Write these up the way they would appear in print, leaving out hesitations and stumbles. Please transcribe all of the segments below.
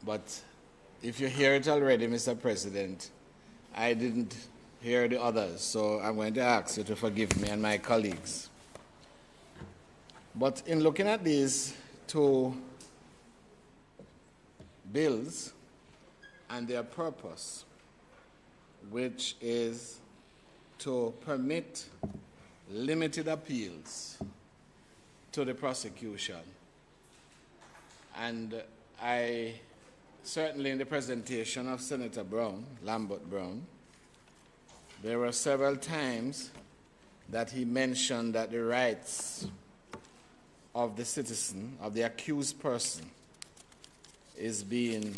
But if you hear it already, Mr. President, I didn't hear the others, so I'm going to ask you to forgive me and my colleagues. But in looking at these two bills and their purpose, which is to permit limited appeals to the prosecution, and I certainly in the presentation of Senator Brown, Lambert Brown, there were several times that he mentioned that the rights of the citizen, of the accused person, is being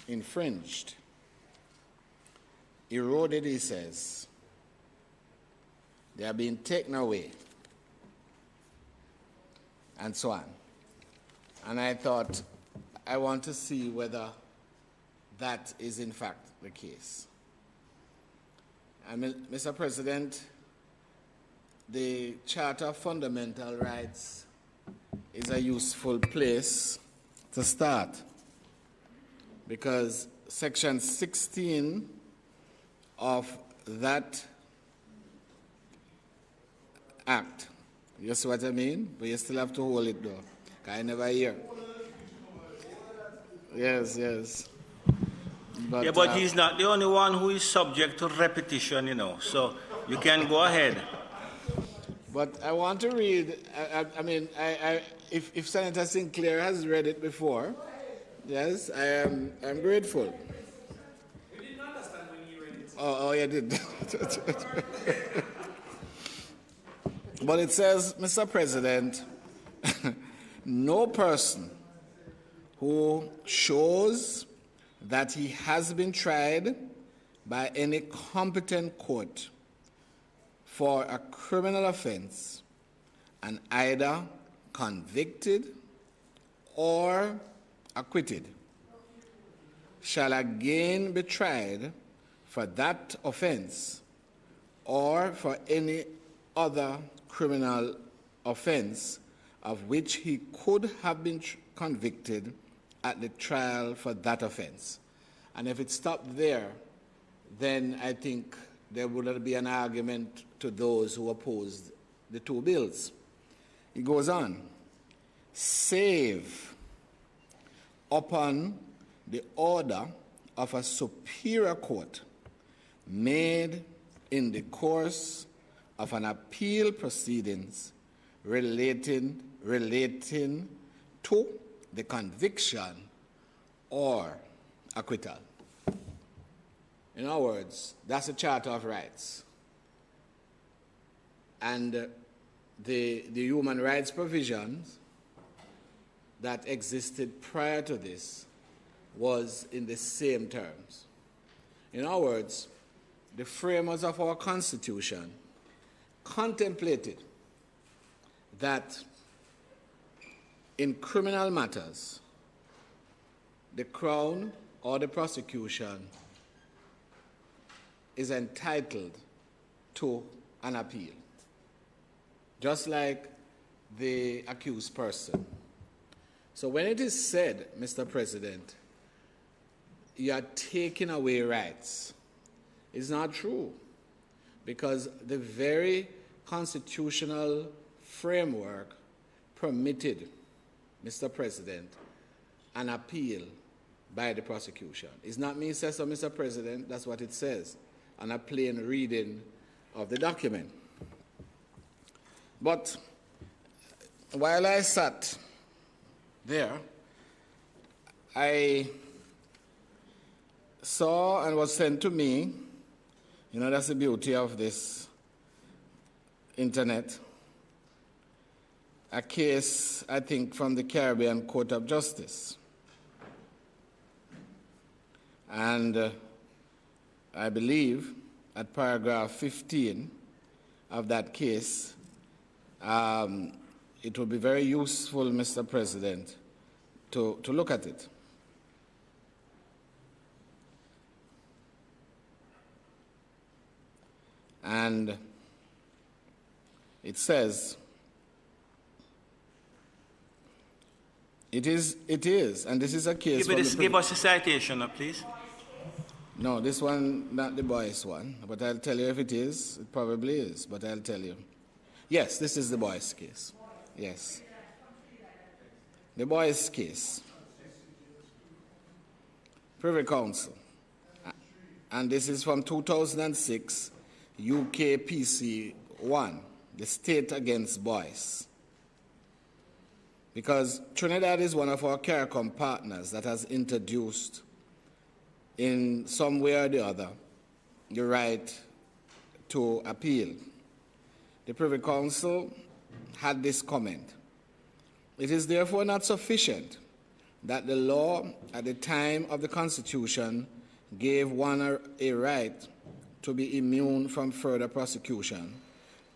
infringed, eroded, he says. They are being taken away, and so on. And I thought, I want to see whether that is in fact the case. And Mr. President, the Charter of Fundamental Rights is a useful place to start, because Section 16 of that Act, you see what I mean? But you still have to hold it though, because I never hear. Yes. But he's not the only one who is subject to repetition, you know, so you can go ahead. But I want to read, if Senator Sinclair has read it before, yes, I'm grateful. You didn't understand when you read it. Oh, you did. But it says, Mr. President, no person who shows that he has been tried by any competent court for a criminal offense and either convicted or acquitted shall again be tried for that offense or for any other criminal offense of which he could have been convicted at the trial for that offense. And if it stopped there, then I think there would be an argument to those who opposed the two bills. He goes on, save upon the order of a superior court made in the course of an appeal proceedings relating to the conviction or acquittal. In other words, that's a Charter of Rights. And the human rights provisions that existed prior to this was in the same terms. In other words, the framers of our Constitution contemplated that in criminal matters, the Crown or the prosecution is entitled to an appeal, just like the accused person. So when it is said, Mr. President, you are taking away rights, it's not true, because the very constitutional framework permitted, Mr. President, an appeal by the prosecution. It's not me says so, Mr. President, that's what it says on a plain reading of the document. But while I sat there, I saw and was sent to me, you know, that's the beauty of this internet, a case, I think, from the Caribbean Court of Justice. And I believe at paragraph 15 of that case, it would be very useful, Mr. President, to look at it. And it says, It is, and this is a case. Give us a citation, please. No, this one, not the Boyce one, but I'll tell you if it is. It probably is, but I'll tell you. Yes, this is the Boyce case. Yes. The Boyce case. Privy Council. And this is from 2006, UK PC 1, the state against Boyce. Because Trinidad is one of our CARICOM partners that has introduced in some way or the other the right to appeal. The Privy Council had this comment. It is therefore not sufficient that the law at the time of the Constitution gave one a right to be immune from further prosecution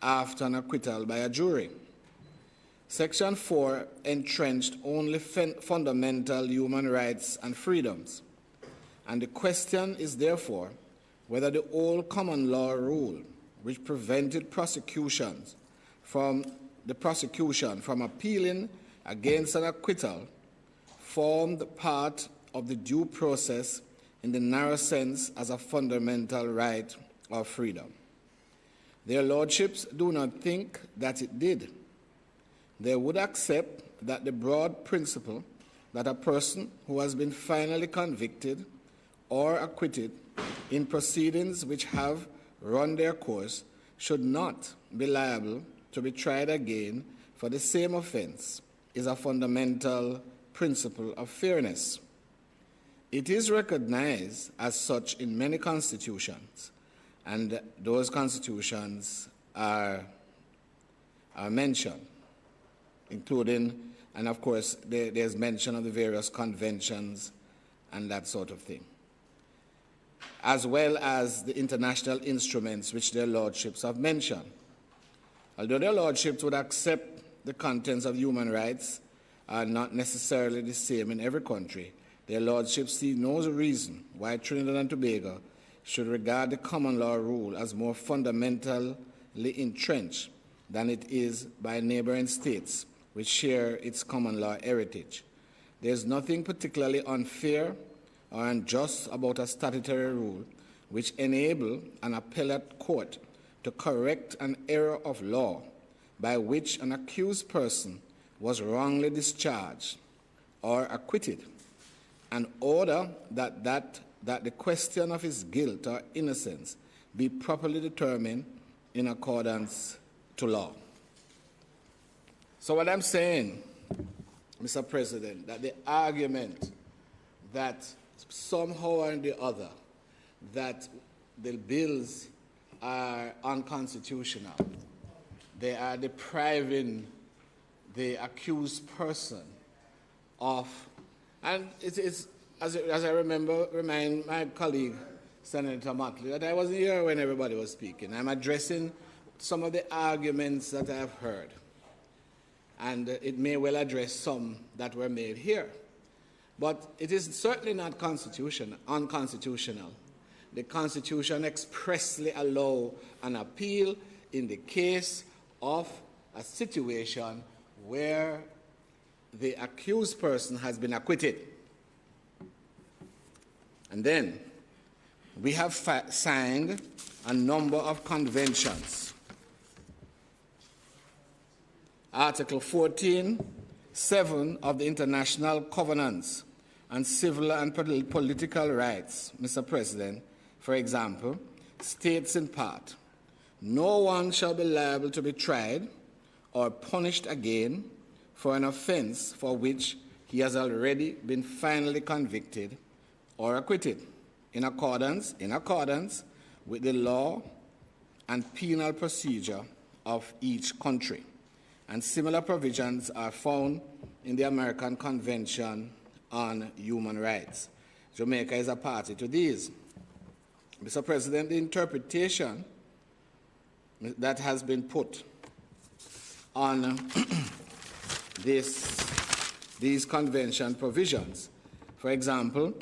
after an acquittal by a jury. Section 4 entrenched only fundamental human rights and freedoms, and the question is therefore whether the old common law rule which prevented prosecution from appealing against an acquittal formed part of the due process in the narrow sense as a fundamental right or freedom. Their lordships do not think that it did. They would accept that the broad principle that a person who has been finally convicted or acquitted in proceedings which have run their course should not be liable to be tried again for the same offense is a fundamental principle of fairness. It is recognized as such in many constitutions, and those constitutions are mentioned, including, and of course, there's mention of the various conventions and that sort of thing, as well as the international instruments which their lordships have mentioned. Although their lordships would accept the contents of human rights are not necessarily the same in every country, their lordships see no reason why Trinidad and Tobago should regard the common law rule as more fundamentally entrenched than it is by neighboring states which share its common law heritage. There is nothing particularly unfair or unjust about a statutory rule which enable an appellate court to correct an error of law by which an accused person was wrongly discharged or acquitted, and order that the question of his guilt or innocence be properly determined in accordance to law. So what I'm saying, Mr. President, that the argument that somehow or the other that the bills are unconstitutional, they are depriving the accused person of, and it is, as I remind my colleague, Senator Motley, that I wasn't here when everybody was speaking. I'm addressing some of the arguments that I've heard, and it may well address some that were made here. But it is certainly not unconstitutional. The Constitution expressly allows an appeal in the case of a situation where the accused person has been acquitted. And then we have signed a number of conventions. Article 14(7) of the International Covenants on Civil and Political Rights, Mr. President, for example, states in part, no one shall be liable to be tried or punished again for an offense for which he has already been finally convicted or acquitted, in accordance with the law and penal procedure of each country. And similar provisions are found in the American Convention on Human Rights. Jamaica is a party to these. Mr. President, the interpretation that has been put on these convention provisions, for example,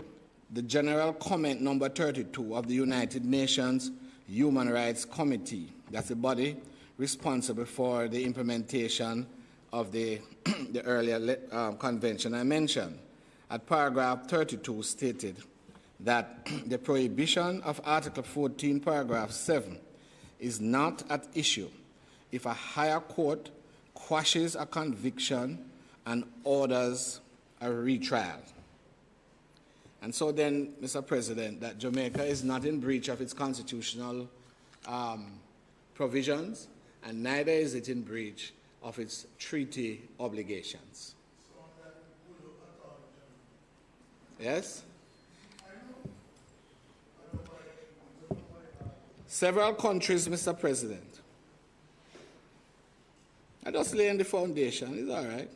the General Comment number 32 of the United Nations Human Rights Committee, that's the body responsible for the implementation of the the earlier convention I mentioned, at paragraph 32 stated that the prohibition of Article 14, paragraph 7 is not at issue if a higher court quashes a conviction and orders a retrial. And so then, Mr. President, that Jamaica is not in breach of its constitutional provisions, and neither is it in breach of its treaty obligations. Yes? Several countries, Mr. President. I just laying the foundation. It's all right.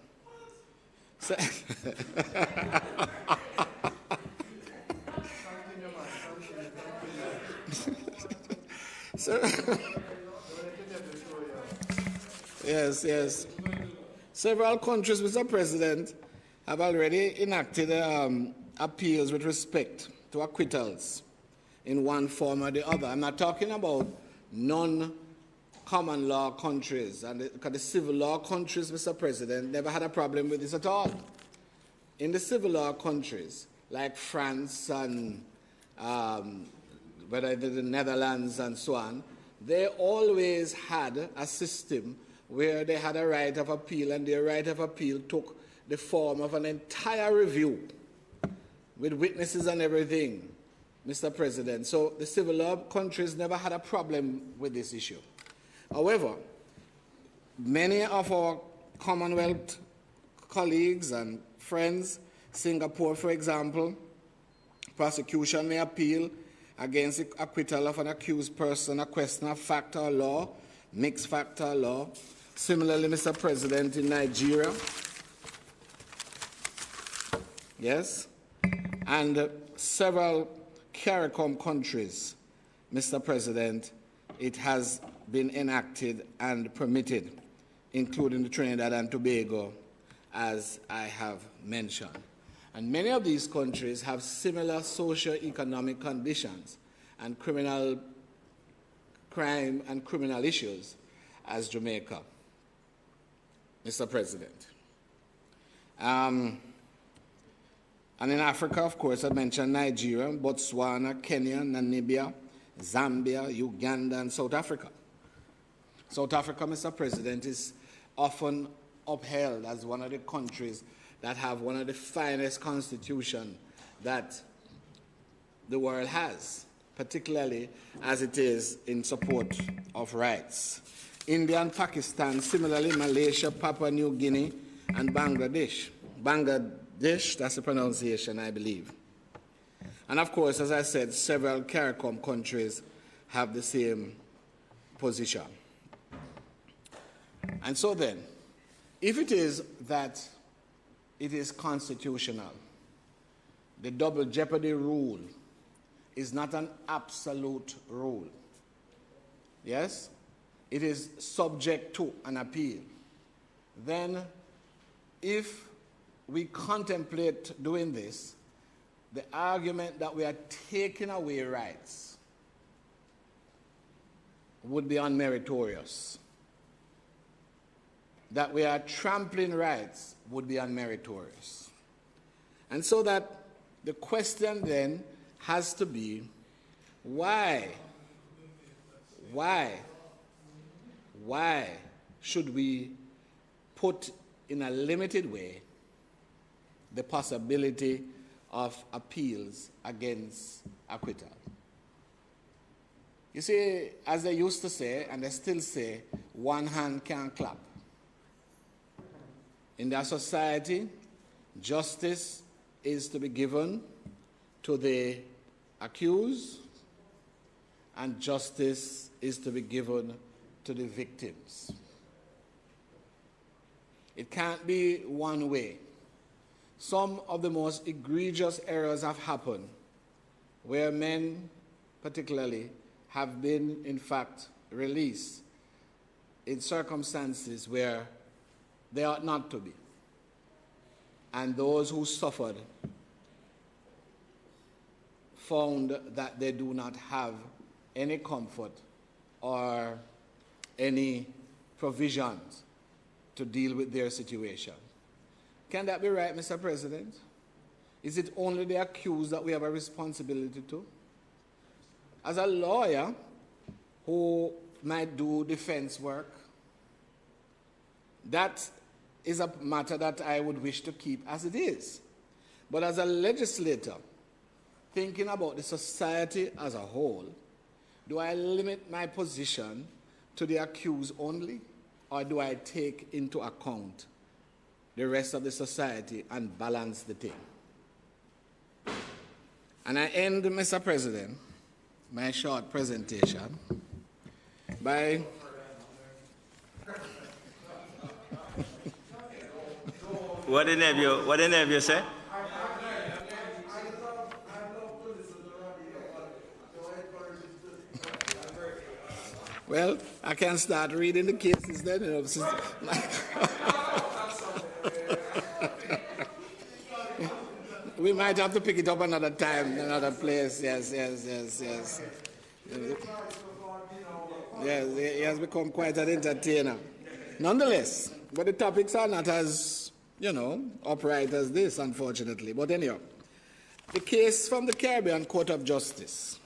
Yes. Several countries, Mr. President, have already enacted appeals with respect to acquittals in one form or the other. I'm not talking about non-common law countries, because the civil law countries, Mr. President, never had a problem with this at all. In the civil law countries, like France and whether the Netherlands and so on, they always had a system where they had a right of appeal, and their right of appeal took the form of an entire review with witnesses and everything, Mr. President. So the civil law countries never had a problem with this issue. However, many of our Commonwealth colleagues and friends, Singapore, for example, prosecution may appeal against the acquittal of an accused person, a question of fact or law, mixed fact or law. Similarly, Mr. President, in Nigeria, yes, and several CARICOM countries, Mr. President, it has been enacted and permitted, including the Trinidad and Tobago, as I have mentioned. And many of these countries have similar socio-economic conditions and criminal crime and criminal issues as Jamaica, Mr. President. And in Africa, of course, I mentioned Nigeria, Botswana, Kenya, Namibia, Zambia, Uganda, and South Africa. South Africa, Mr. President, is often upheld as one of the countries that have one of the finest constitutions that the world has, particularly as it is in support of rights. India and Pakistan, similarly Malaysia, Papua New Guinea, and Bangladesh. Bangladesh, that's the pronunciation, I believe. And of course, as I said, several CARICOM countries have the same position. And so then, if it is that it is constitutional, the double jeopardy rule is not an absolute rule. Yes? It is subject to an appeal. Then, if we contemplate doing this, the argument that we are taking away rights would be unmeritorious. That we are trampling rights would be unmeritorious. And so that the question then has to be, why should we put in a limited way the possibility of appeals against acquittal? You see, as they used to say, and they still say, one hand can't clap. In their society, justice is to be given to the accused, and justice is to be given to the victims. It can't be one way. Some of the most egregious errors have happened where men, particularly, have been, in fact, released in circumstances where they ought not to be. And those who suffered found that they do not have any comfort or any provisions to deal with their situation. Can that be right, Mr. President? Is it only the accused that we have a responsibility to? As a lawyer who might do defense work, that is a matter that I would wish to keep as it is. But as a legislator, thinking about the society as a whole, do I limit my position to the accused only, or do I take into account the rest of the society and balance the thing? And I end, Mr. President, my short presentation by What did you say? Well, I can start reading the cases then. You know, we might have to pick it up another time, another place. Yes. Yes, he has become quite an entertainer. Nonetheless, but the topics are not as, upright as this, unfortunately. But anyhow, the case from the Caribbean Court of Justice,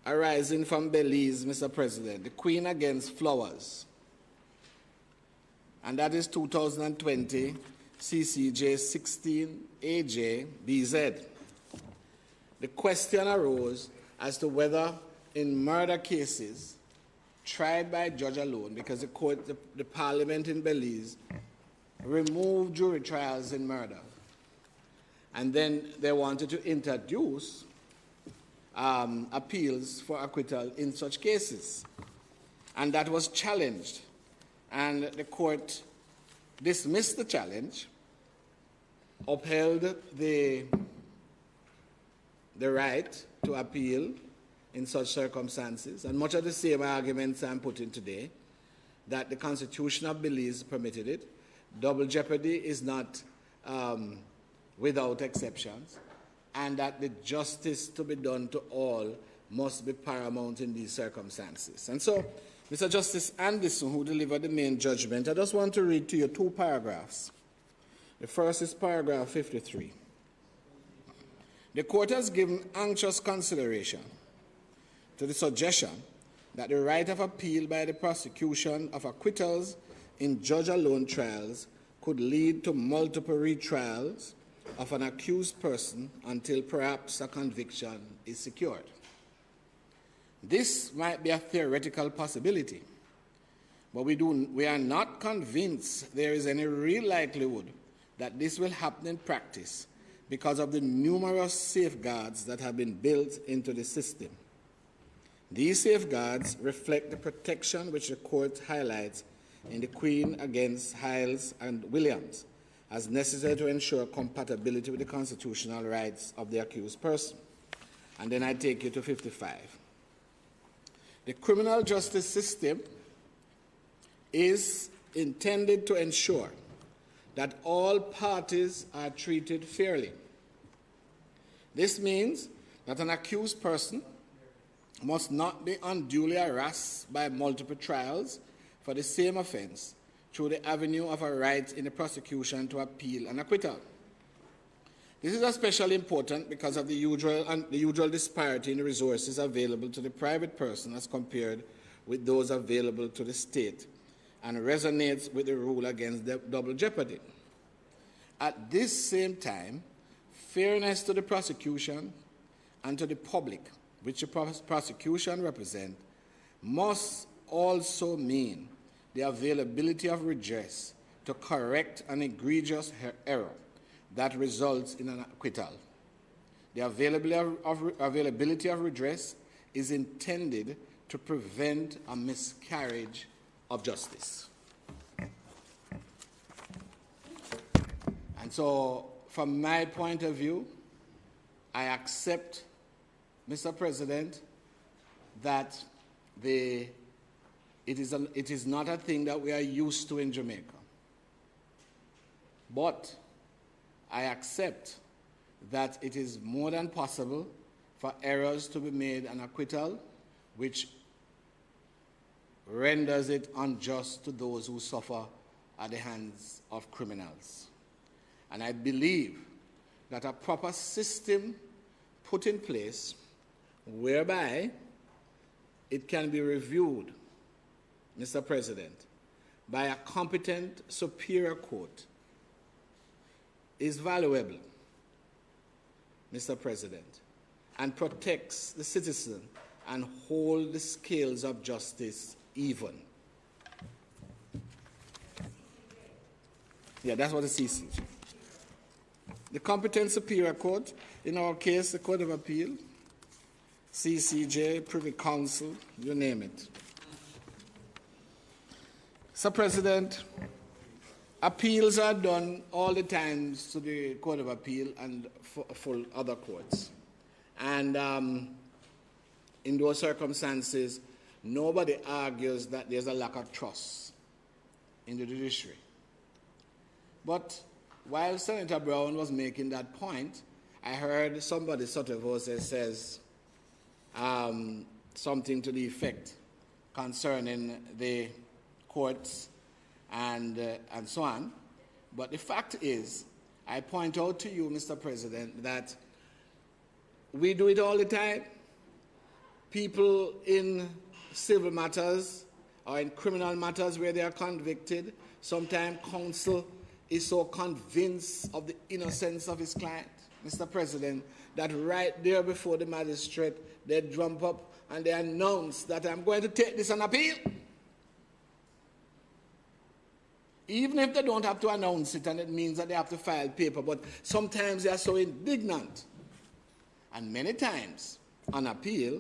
arising from Belize, Mr. President, the Queen against Flowers, and that is 2020 CCJ 16 AJ BZ. The question arose as to whether in murder cases tried by judge alone, because the Parliament in Belize removed jury trials in murder, and then they wanted to introduce appeals for acquittal in such cases. And that was challenged. And the court dismissed the challenge, upheld the right to appeal in such circumstances, and much of the same arguments I'm putting today, that the Constitution of Belize permitted it. Double jeopardy is not without exceptions, and that the justice to be done to all must be paramount in these circumstances. And so, Mr. Justice Anderson, who delivered the main judgment, I just want to read to you two paragraphs. The first is paragraph 53. The court has given anxious consideration to the suggestion that the right of appeal by the prosecution of acquittals in judge-alone trials could lead to multiple retrials of an accused person until perhaps a conviction is secured. This might be a theoretical possibility, but we are not convinced there is any real likelihood that this will happen in practice because of the numerous safeguards that have been built into the system. These safeguards reflect the protection which the court highlights in the Queen against Hiles and Williams as necessary to ensure compatibility with the constitutional rights of the accused person. And then I take you to 55. The criminal justice system is intended to ensure that all parties are treated fairly. This means that an accused person must not be unduly harassed by multiple trials for the same offense through the avenue of a right in the prosecution to appeal an acquittal. This is especially important because of the usual disparity in the resources available to the private person as compared with those available to the state, and resonates with the rule against double jeopardy. At this same time, fairness to the prosecution and to the public, which the prosecution represents, must also mean the availability of redress to correct an egregious error that results in an acquittal. The availability of redress is intended to prevent a miscarriage of justice. And so, from my point of view, I accept, Mr. President, that it is not a thing that we are used to in Jamaica. But I accept that it is more than possible for errors to be made an acquittal, which renders it unjust to those who suffer at the hands of criminals. And I believe that a proper system put in place whereby it can be reviewed, Mr. President, by a competent superior court is valuable, Mr. President, and protects the citizen and hold the scales of justice even. Yeah, that's what the CCJ. The competent superior court, in our case, the Court of Appeal, CCJ, Privy Council, you name it. Sir President, appeals are done all the time to the Court of Appeal and for other courts. And in those circumstances, nobody argues that there's a lack of trust in the judiciary. But while Senator Brown was making that point, I heard somebody sort of also says something to the effect concerning the courts and so on. But the fact is, I point out to you, Mr. President, that we do it all the time. People in civil matters or in criminal matters where they are convicted, sometimes counsel is so convinced of the innocence of his client, Mr. President, that right there before the magistrate, they jump up and they announce that I'm going to take this on appeal. Even if they don't have to announce it, and it means that they have to file paper, but sometimes they are so indignant. And many times, on appeal,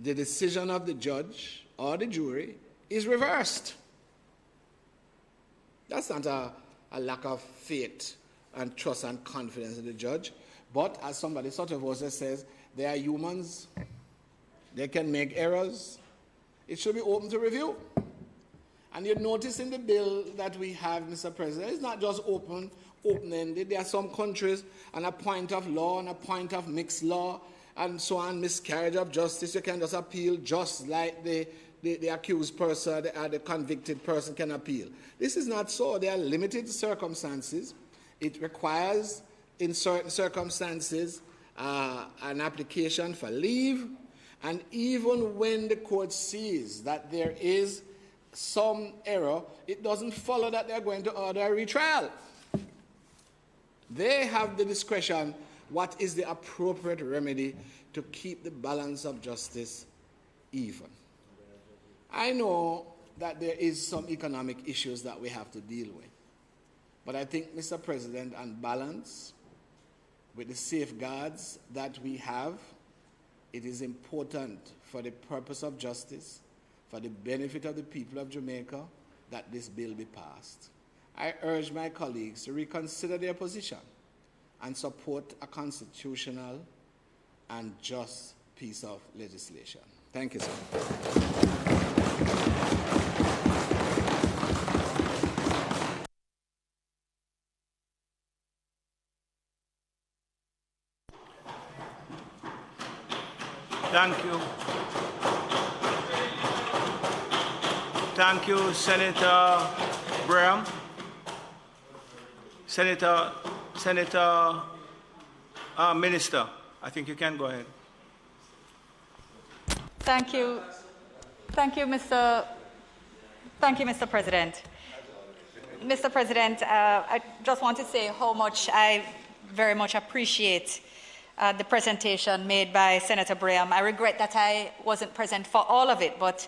the decision of the judge or the jury is reversed. That's not a lack of faith and trust and confidence in the judge, but as somebody sort of also says, they are humans, they can make errors, it should be open to review. And you notice in the bill that we have, Mr. President, it's not just open-ended. There are some countries on a point of law, on a point of mixed law, and so on, miscarriage of justice, you can just appeal just like the accused person, the convicted person can appeal. This is not so. There are limited circumstances. It requires, in certain circumstances, an application for leave, and even when the court sees that there is some error, it doesn't follow that they're going to order a retrial. They have the discretion what is the appropriate remedy to keep the balance of justice even. I know that there is some economic issues that we have to deal with, but I think, Mr. President, on balance, with the safeguards that we have, it is important for the purpose of justice, for the benefit of the people of Jamaica, that this bill be passed. I urge my colleagues to reconsider their position and support a constitutional and just piece of legislation. Thank you, sir. Thank you. Thank you, Senator Graham. Minister, I think you can go ahead. Thank you, Mr. President. Mr. President, I just want to say how much I very much appreciate the presentation made by Senator Graham. I regret that I wasn't present for all of it, but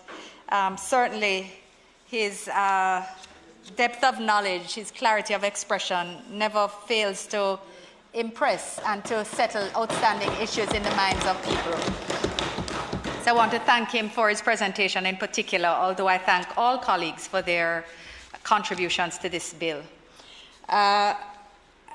certainly his depth of knowledge, his clarity of expression never fails to impress and to settle outstanding issues in the minds of people. So I want to thank him for his presentation in particular, although I thank all colleagues for their contributions to this bill.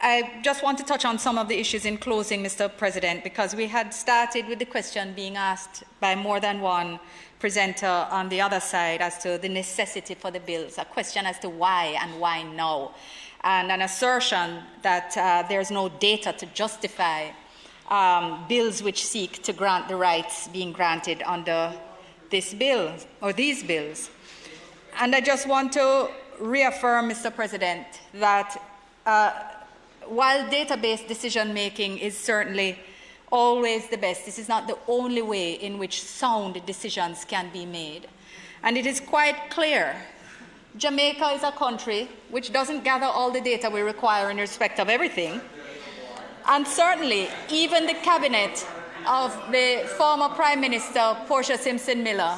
I just want to touch on some of the issues in closing, Mr. President, because we had started with the question being asked by more than one presenter on the other side as to the necessity for the bills, a question as to why and why now, and an assertion that there's no data to justify bills which seek to grant the rights being granted under this bill or these bills. And I just want to reaffirm, Mr. President, that while database decision-making is certainly always the best, this is not the only way in which sound decisions can be made. And it is quite clear Jamaica is a country which doesn't gather all the data we require in respect of everything. And certainly, even the cabinet of the former Prime Minister, Portia Simpson-Miller,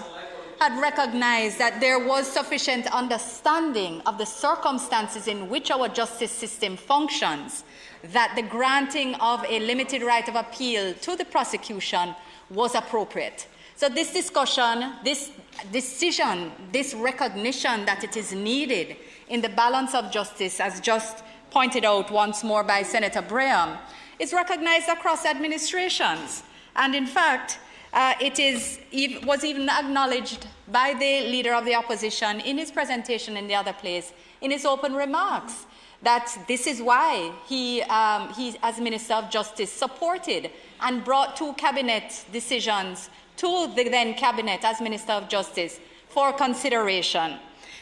had recognized that there was sufficient understanding of the circumstances in which our justice system functions, that the granting of a limited right of appeal to the prosecution was appropriate. So this discussion, this decision, this recognition that it is needed in the balance of justice, as just pointed out once more by Senator Braham, is recognized across administrations. And in fact, it was even acknowledged by the Leader of the Opposition in his presentation in the other place, in his open remarks, that this is why he, as Minister of Justice, supported and brought 2 cabinet decisions to the then cabinet as Minister of Justice for consideration.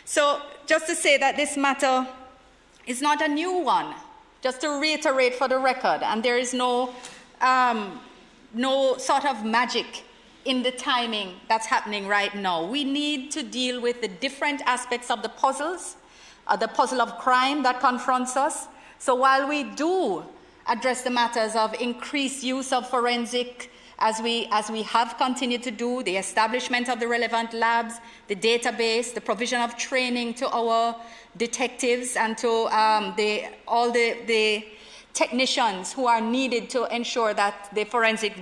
So just to say that this matter is not a new one, just to reiterate for the record, and there is no sort of magic in the timing that's happening right now. We need to deal with the different aspects of the puzzles, the puzzle of crime that confronts us. So while we do address the matters of increased use of forensic, as we have continued to do, the establishment of the relevant labs, the database, the provision of training to our detectives and to all the technicians who are needed to ensure that the forensic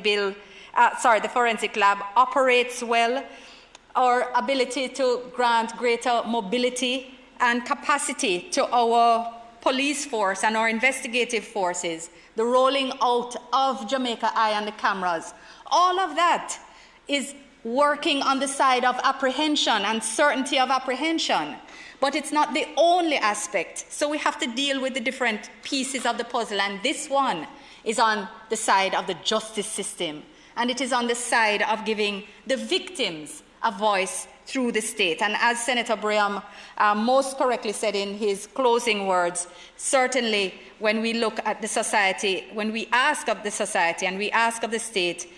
lab operates well, our ability to grant greater mobility and capacity to our police force and our investigative forces, the rolling out of Jamaica Eye and the cameras, all of that is working on the side of apprehension and certainty of apprehension. But it's not the only aspect. So we have to deal with the different pieces of the puzzle. And this one is on the side of the justice system. And it is on the side of giving the victims a voice through the state. And as Senator Braham most correctly said in his closing words, certainly when we look at the society, when we ask of the society and we ask of the state,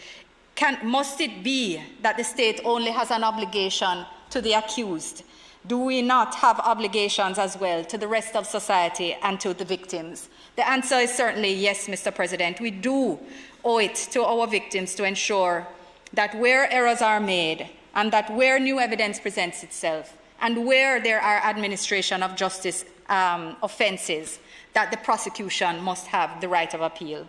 must it be that the state only has an obligation to the accused? Do we not have obligations as well to the rest of society and to the victims? The answer is certainly yes, Mr. President. We do owe it to our victims to ensure that where errors are made and that where new evidence presents itself and where there are administration of justice offenses, that the prosecution must have the right of appeal.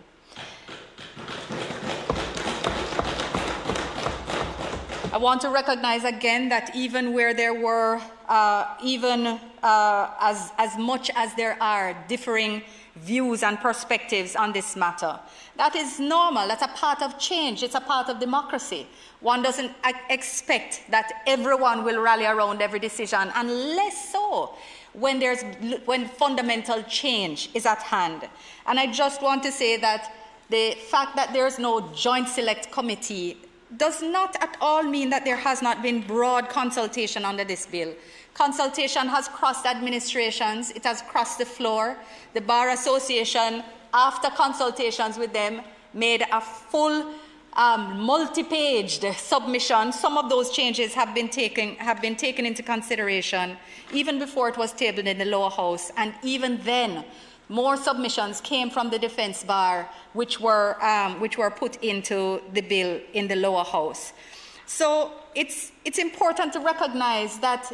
I want to recognize again that even where there were, as much as there are differing views and perspectives on this matter, that is normal. That's a part of change. It's a part of democracy. One doesn't expect that everyone will rally around every decision, unless so when fundamental change is at hand. And I just want to say that the fact that there's no joint select committee does not at all mean that there has not been broad consultation under this bill. Consultation has crossed administrations. It has crossed the floor. The Bar Association, after consultations with them, made a full multi-paged submission. Some of those changes have been taken into consideration even before it was tabled in the lower house, and even then more submissions came from the defense bar which were put into the bill in the lower house. So it's important to recognize that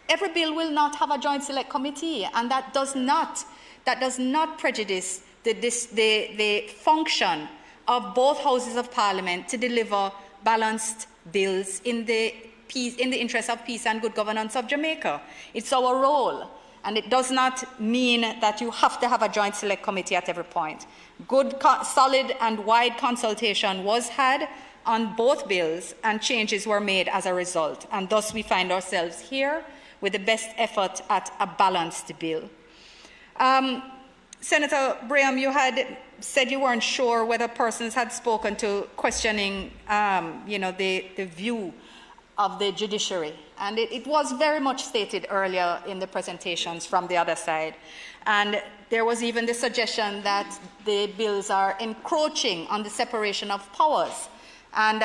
every bill will not have a joint select committee, and that does not prejudice the function of both houses of parliament to deliver balanced bills in the interest of peace and good governance of Jamaica. It's our role. And it does not mean that you have to have a joint select committee at every point. Good, solid and wide consultation was had on both bills, and changes were made as a result. And thus we find ourselves here with the best effort at a balanced bill. Senator Braham, you had said you weren't sure whether persons had spoken to questioning the view of the judiciary. And it was very much stated earlier in the presentations from the other side. And there was even the suggestion that the bills are encroaching on the separation of powers. And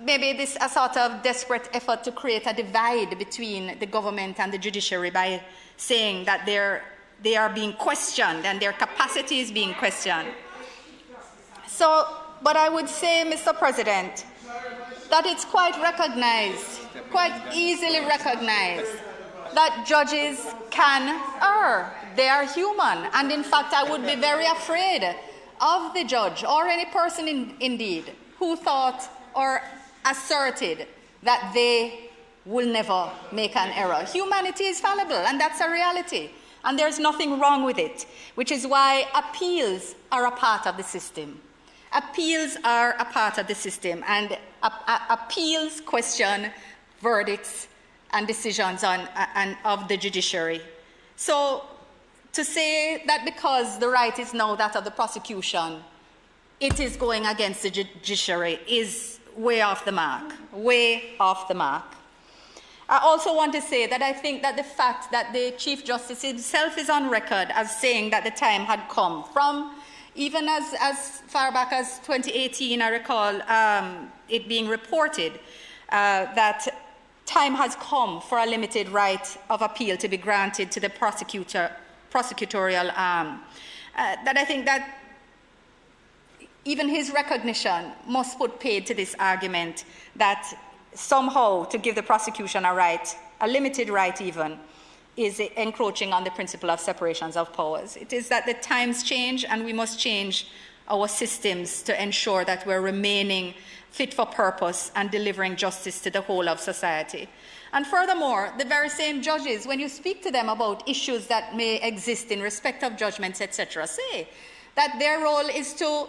maybe this a sort of desperate effort to create a divide between the government and the judiciary by saying that they are being questioned and their capacity is being questioned. So, but I would say, Mr. President, that it's quite recognized, quite easily recognized, that judges can err. They are human. And in fact, I would be very afraid of the judge or any person indeed who thought or asserted that they will never make an error. Humanity is fallible, and that's a reality. And there's nothing wrong with it, which is why appeals are a part of the system. Appeals are a part of the system, and appeals question verdicts and decisions of the judiciary. So to say that because the right is now that of the prosecution, it is going against the judiciary is way off the mark, way off the mark. I also want to say that I think that the fact that the Chief Justice himself is on record as saying that the time had come from even as far back as 2018, I recall it being reported that time has come for a limited right of appeal to be granted to the prosecutorial arm. That I think that even his recognition must put paid to this argument that somehow to give the prosecution a right, a limited right even, is encroaching on the principle of separations of powers. It is that the times change and we must change our systems to ensure that we're remaining fit for purpose and delivering justice to the whole of society. And furthermore, the very same judges, when you speak to them about issues that may exist in respect of judgments, etc., say that their role is to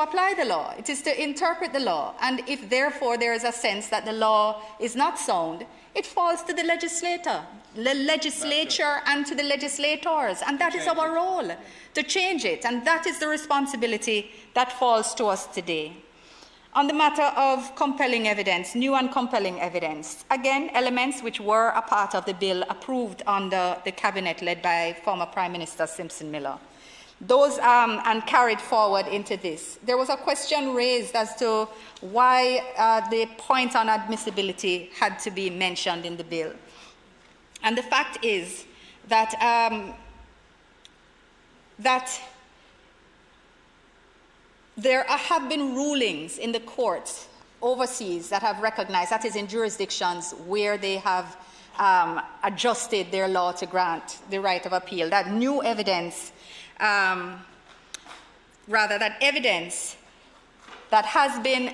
apply the law. It is to interpret the law. And if therefore there is a sense that the law is not sound, it falls to the legislature and to the legislators. And that is our role, to change it. And that is the responsibility that falls to us today. On the matter of compelling evidence, new and compelling evidence, again, elements which were a part of the bill approved under the cabinet led by former Prime Minister Simpson Miller. Those and carried forward into this. There was a question raised as to why the point on admissibility had to be mentioned in the bill. And the fact is that, there have been rulings in the courts overseas that have recognized, that is in jurisdictions where they have adjusted their law to grant the right of appeal, that new evidence that evidence that has been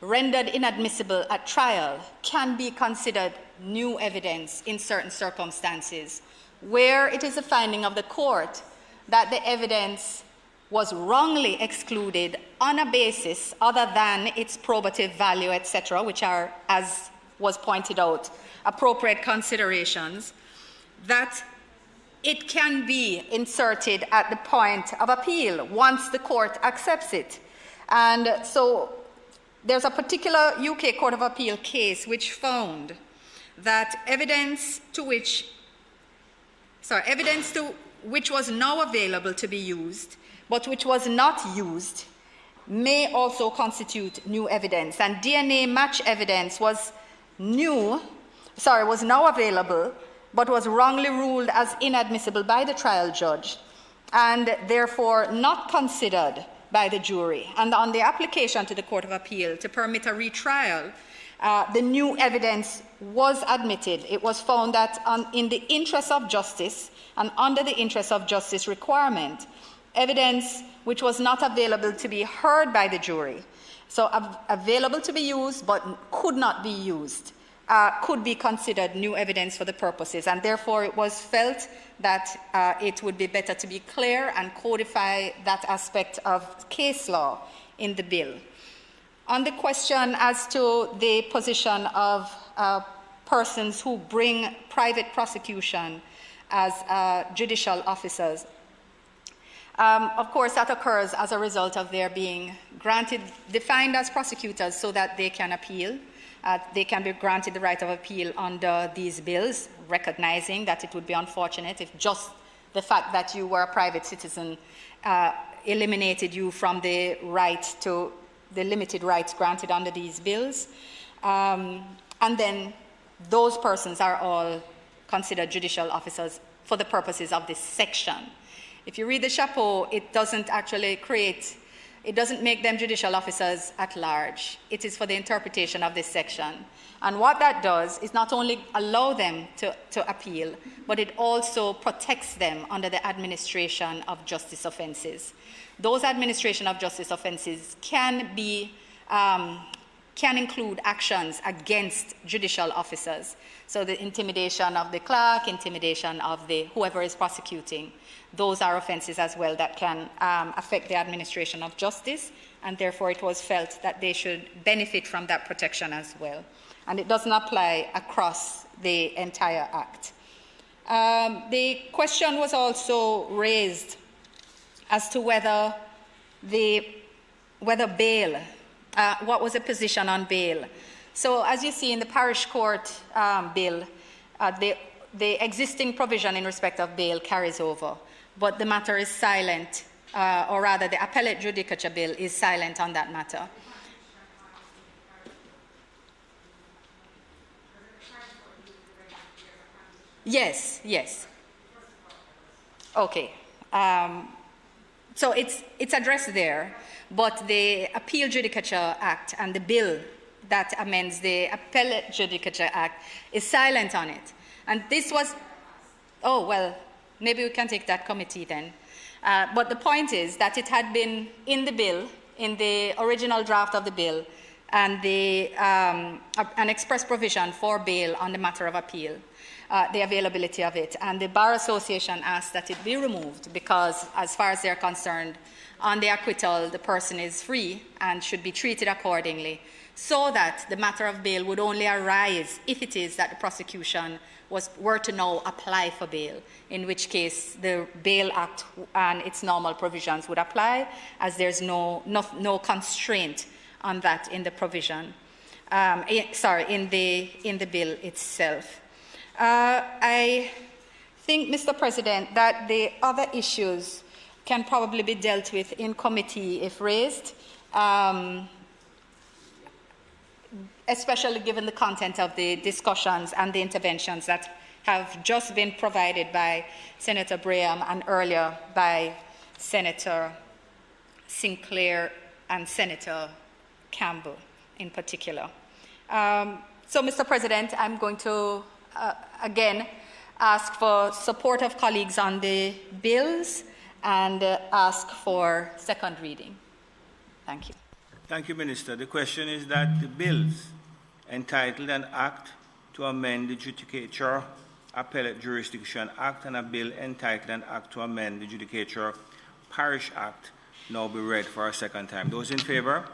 rendered inadmissible at trial can be considered new evidence in certain circumstances, where it is a finding of the court that the evidence was wrongly excluded on a basis other than its probative value, etc., which are, as was pointed out, appropriate considerations, that it can be inserted at the point of appeal once the court accepts it. And so there's a particular UK Court of Appeal case which found that evidence to which was now available to be used, but which was not used, may also constitute new evidence. And DNA match evidence was now available, but was wrongly ruled as inadmissible by the trial judge, and therefore not considered by the jury. And on the application to the Court of Appeal to permit a retrial, the new evidence was admitted. It was found that in the interest of justice and under the interest of justice requirement, evidence which was not available to be heard by the jury, so available to be used but could not be used, could be considered new evidence for the purposes, and therefore it was felt that it would be better to be clear and codify that aspect of case law in the bill. On the question as to the position of persons who bring private prosecution as judicial officers, of course that occurs as a result of their being defined as prosecutors so that they can appeal. They can be granted the right of appeal under these bills, recognizing that it would be unfortunate if just the fact that you were a private citizen eliminated you from the right to the limited rights granted under these bills. And then those persons are all considered judicial officers for the purposes of this section. If you read the chapeau, it doesn't actually it doesn't make them judicial officers at large. It is for the interpretation of this section. And what that does is not only allow them to appeal, but it also protects them under the administration of justice offenses. Those administration of justice offenses can include actions against judicial officers. So the intimidation of the clerk, intimidation of whoever is prosecuting, those are offenses as well that can affect the administration of justice, and therefore it was felt that they should benefit from that protection as well. And it doesn't apply across the entire Act. The question was also raised as to whether bail, what was the position on bail. So as you see in the Parish Court bill, the existing provision in respect of bail carries over, but the matter is silent, or rather the Appellate Judicature bill is silent on that matter. Yes, yes. Okay. So it's addressed there, but the Appeal Judicature Act and the bill that amends the Appellate Judicature Act is silent on it. And this was, oh, well, maybe we can take that committee then. But the point is that it had been in the bill, in the original draft of the bill, and an express provision for bail on the matter of appeal, the availability of it. And the Bar Association asked that it be removed because, as far as they're concerned, on the acquittal, the person is free and should be treated accordingly, so that the matter of bail would only arise if it is that the prosecution were to now apply for bail, in which case the Bail Act and its normal provisions would apply, as there's no constraint on that in the provision, in the bill itself. I think, Mr. President, that the other issues can probably be dealt with in committee if raised, especially given the content of the discussions and the interventions that have just been provided by Senator Braham and earlier by Senator Sinclair and Senator Campbell in particular. So, Mr. President, I'm going to again ask for support of colleagues on the bills and ask for second reading. Thank you. Thank you, Minister. The question is that the bills entitled an Act to amend the Judicature Appellate Jurisdiction Act and a bill entitled an Act to amend the Judicature Parish Act now be read for a second time. Those in favor?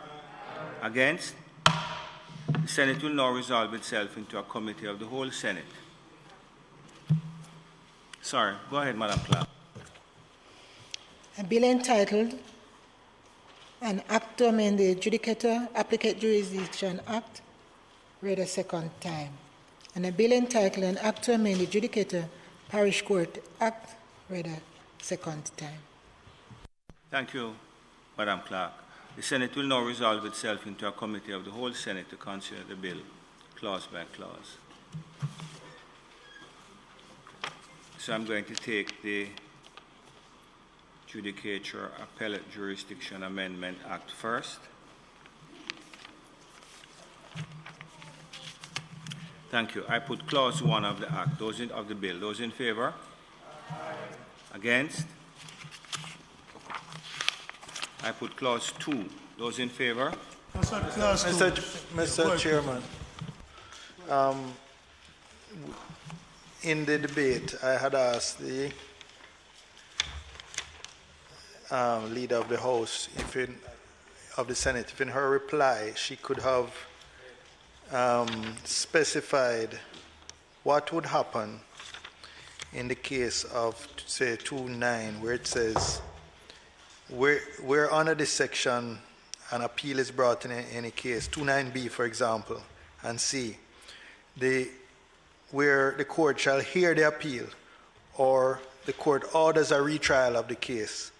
Against? The Senate will now resolve itself into a committee of the whole Senate. Sorry, go ahead, Madam Clerk. A bill entitled an Act to amend the Judicature Appellate Jurisdiction Act read a second time. And a bill entitled an Act to amend the Judicature Parish Court Act read a second time. Thank you, Madam Clerk. The Senate will now resolve itself into a committee of the whole Senate to consider the bill clause by clause. So I'm going to take the Judicature Appellate Jurisdiction Amendment Act first. Thank you. I put clause 1 of the Act, of the bill. Those in favor? Aye. Against? I put clause 2. Those in favor? Mr. Chairman, in the debate, I had asked the leader of the House, of the Senate, if in her reply she could have specified what would happen in the case of, say, 2.9, where it says, where under this section an appeal is brought in any case, 2.9b, for example, and C, where the court shall hear the appeal or the court orders a retrial of the case,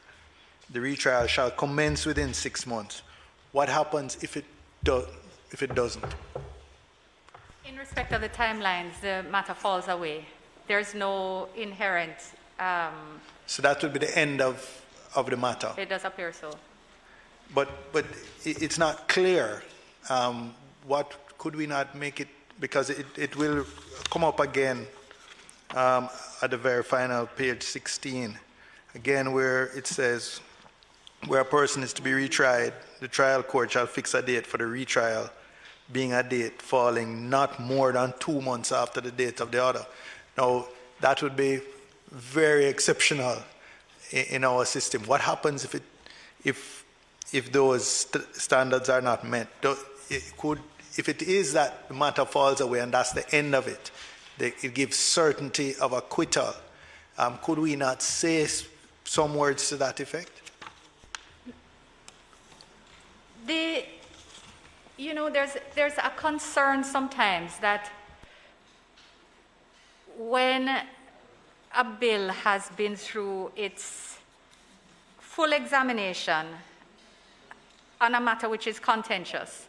the retrial shall commence within 6 months. What happens if it doesn't? In respect of the timelines, the matter falls away. There's no inherent. So that would be the end of the matter. It does appear so. But it's not clear. What could we not make it, because it will come up again at the very final page 16, again where it says, where a person is to be retried, the trial court shall fix a date for the retrial, being a date falling not more than 2 months after the date of the order. Now, that would be very exceptional in our system. What happens if those standards are not met? If it is that the matter falls away and that's the end of it, it gives certainty of acquittal, could we not say some words to that effect? There's a concern sometimes that when a bill has been through its full examination on a matter which is contentious,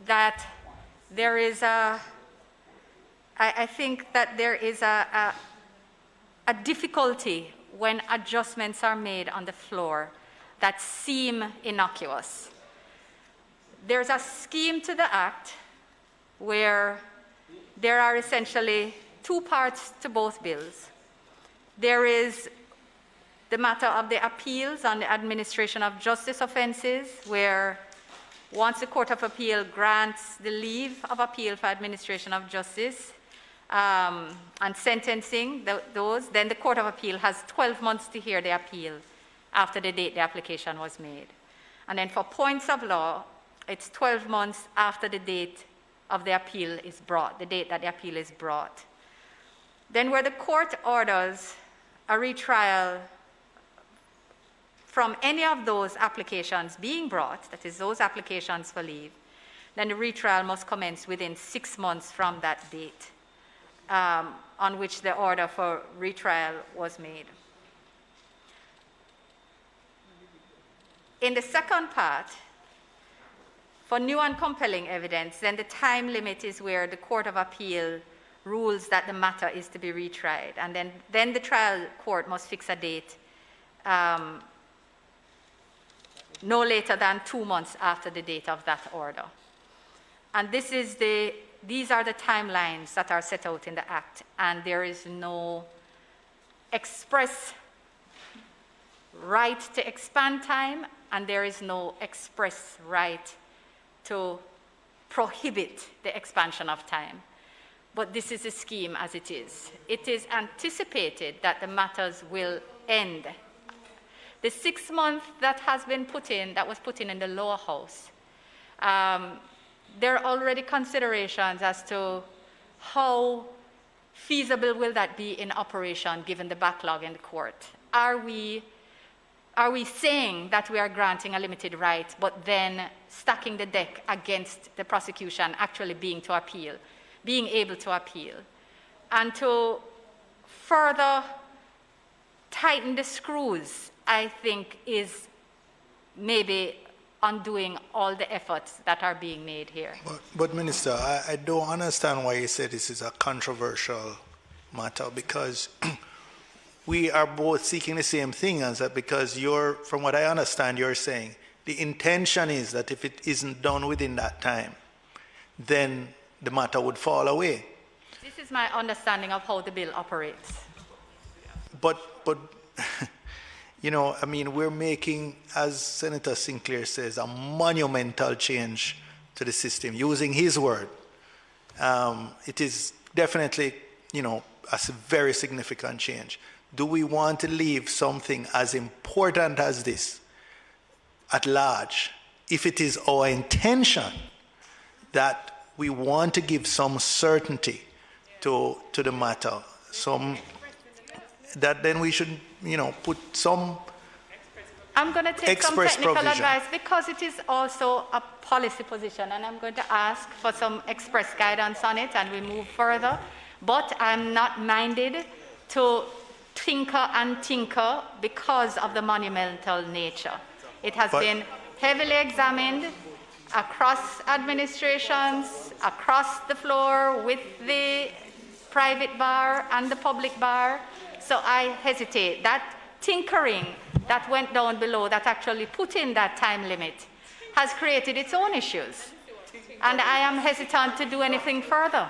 that there is I think that there is a difficulty when adjustments are made on the floor that seem innocuous. There's a scheme to the Act where there are essentially 2 parts to both bills. There is the matter of the appeals on the administration of justice offenses, where once the Court of Appeal grants the leave of appeal for administration of justice and sentencing those, then the Court of Appeal has 12 months to hear the appeal after the date the application was made. And then for points of law, it's 12 months after the date of the appeal is brought, the date that the appeal is brought. Then where the court orders a retrial from any of those applications being brought, that is those applications for leave, then the retrial must commence within 6 months from that date on which the order for retrial was made. In the second part, for new and compelling evidence, then the time limit is where the Court of Appeal rules that the matter is to be retried. And then the trial court must fix a date no later than 2 months after the date of that order. And these are the timelines that are set out in the Act, and there is no express right to expand time, and there is no express right to prohibit the expansion of time. But this is a scheme as it is. It is anticipated that the matters will end. The 6 months that has been put in, that was put in the lower house, there are already considerations as to how feasible will that be in operation given the backlog in the court. Are we saying that we are granting a limited right, but then stacking the deck against the prosecution actually being able to appeal? And to further tighten the screws, I think, is maybe undoing all the efforts that are being made here. But Minister, I don't understand why you say this is a controversial matter, because we are both seeking the same thing, as that, because from what I understand, you're saying the intention is that if it isn't done within that time, then the matter would fall away. This is my understanding of how the bill operates. But we're making, as Senator Sinclair says, a monumental change to the system, using his word. It is definitely, a very significant change. Do we want to leave something as important as this at large, if it is our intention that we want to give some certainty to the matter, that then we should, put some I'm going to take some express technical provision. advice because it is also a policy position, and I'm going to ask for some express guidance on it, and we move further. But I'm not minded to tinker and tinker because of the monumental nature. It has been heavily examined across administrations, across the floor, with the private bar and the public bar. So I hesitate. That tinkering that went down below, that actually put in that time limit, has created its own issues. And I am hesitant to do anything further.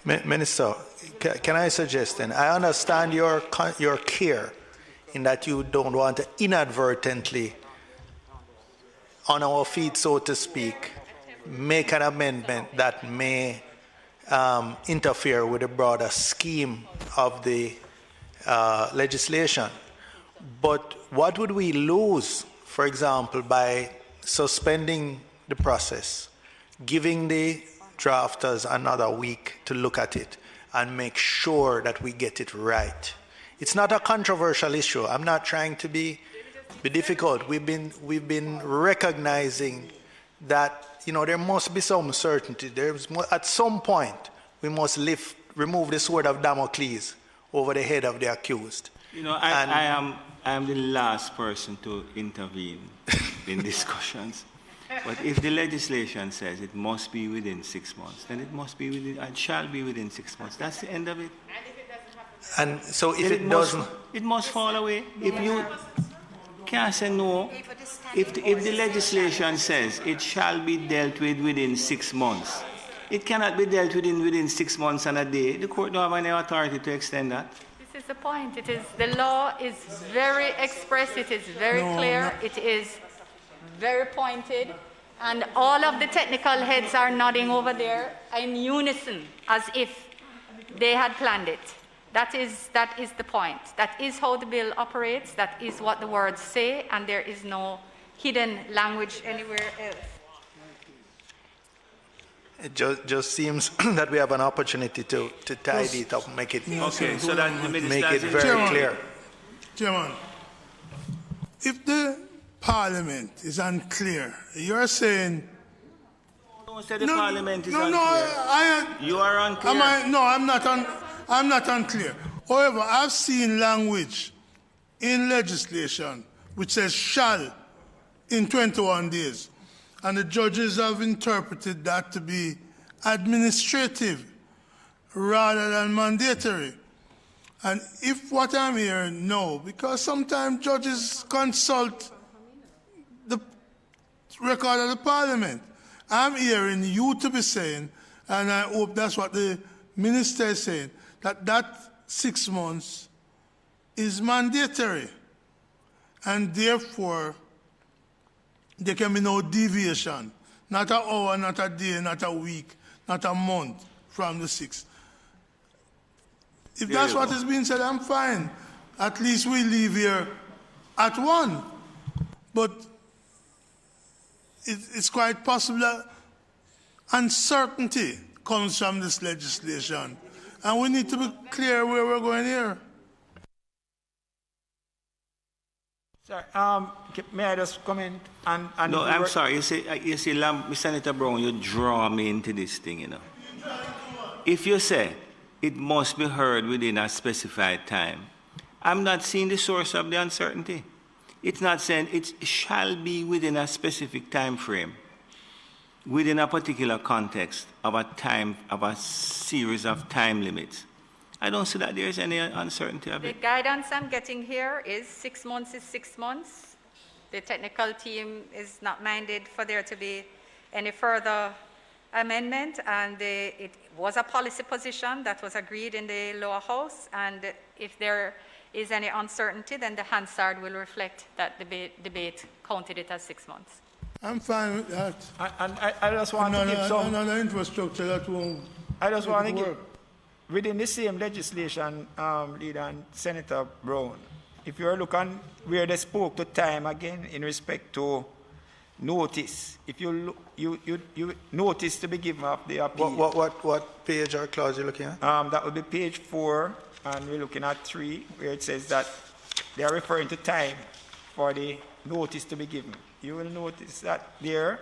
Minister, can I suggest then? I understand your care in that you don't want to inadvertently, on our feet, so to speak, make an amendment that may interfere with the broader scheme of the legislation. But what would we lose, for example, by suspending the process, giving the drafters another week to look at it and make sure that we get it right? It's not a controversial issue. I'm not trying to be difficult. We've been recognizing that, you know, there must be some certainty. At some point we must remove the sword of Damocles over the head of the accused. You know, I am the last person to intervene in discussions. But if the legislation says it must be within 6 months, then it must be within, and shall be within 6 months. That's the end of it. And so if it doesn't, it must fall away. If you can't say no, if the legislation says it shall be dealt with within 6 months, it cannot be dealt with within 6 months and a day. The court don't have any authority to extend that. This is the point. It is, the law is very express. It is very clear. It is very pointed, and all of the technical heads are nodding over there in unison as if they had planned it. That is the point. That is how the bill operates. That is what the words say, and there is no hidden language anywhere else. it just seems that we have an opportunity to tidy it up, make it Okay, so that the make it very Chairman, clear. Chairman, if the Parliament is unclear, you're saying... Don't say the Parliament is unclear. You are unclear. I'm not unclear. However, I've seen language in legislation which says shall in 21 days. And the judges have interpreted that to be administrative rather than mandatory. And if what I'm hearing, no, because sometimes judges consult the record of the Parliament. I'm hearing you to be saying, and I hope that's what the minister is saying, that 6 months is mandatory. And therefore, there can be no deviation, not an hour, not a day, not a week, not a month from the 6th. If that's what is being said, I'm fine. At least we leave here at 1. But it's quite possible that uncertainty comes from this legislation. And we need to be clear where we're going here. Sir, may I just comment? No, I'm sorry. You see, Senator Brown, you draw me into this thing, you know. If you say it must be heard within a specified time, I'm not seeing the source of the uncertainty. It's not saying it shall be within a specific time frame, within a particular context of a series of time limits. I don't see that there's any uncertainty of it. The guidance I'm getting here is 6 months is 6 months. The technical team is not minded for there to be any further amendment, and it was a policy position that was agreed in the lower house, and if there is any uncertainty, then the Hansard will reflect that debate counted it as 6 months. I'm fine with that. And I just want to give some... Another infrastructure that won't... I just want to give... Within the same legislation, Leader and Senator Brown, if you're looking where they spoke to time again in respect to notice, if you notice to be given of the appeal. What page or clause are you looking at? That would be page 4, and we're looking at 3, where it says that they are referring to time. for the notice to be given. You will notice that there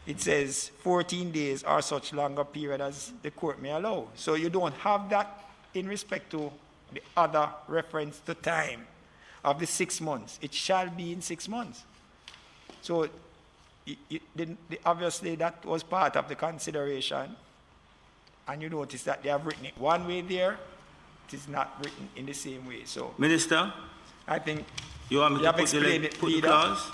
it says 14 days or such longer period as the court may allow. So you don't have that in respect to the other reference to time of the 6 months. It shall be in 6 months. So obviously that was part of the consideration, and you notice that they have written it one way there. It is not written in the same way. So, Minister, I think you want me to put the clause?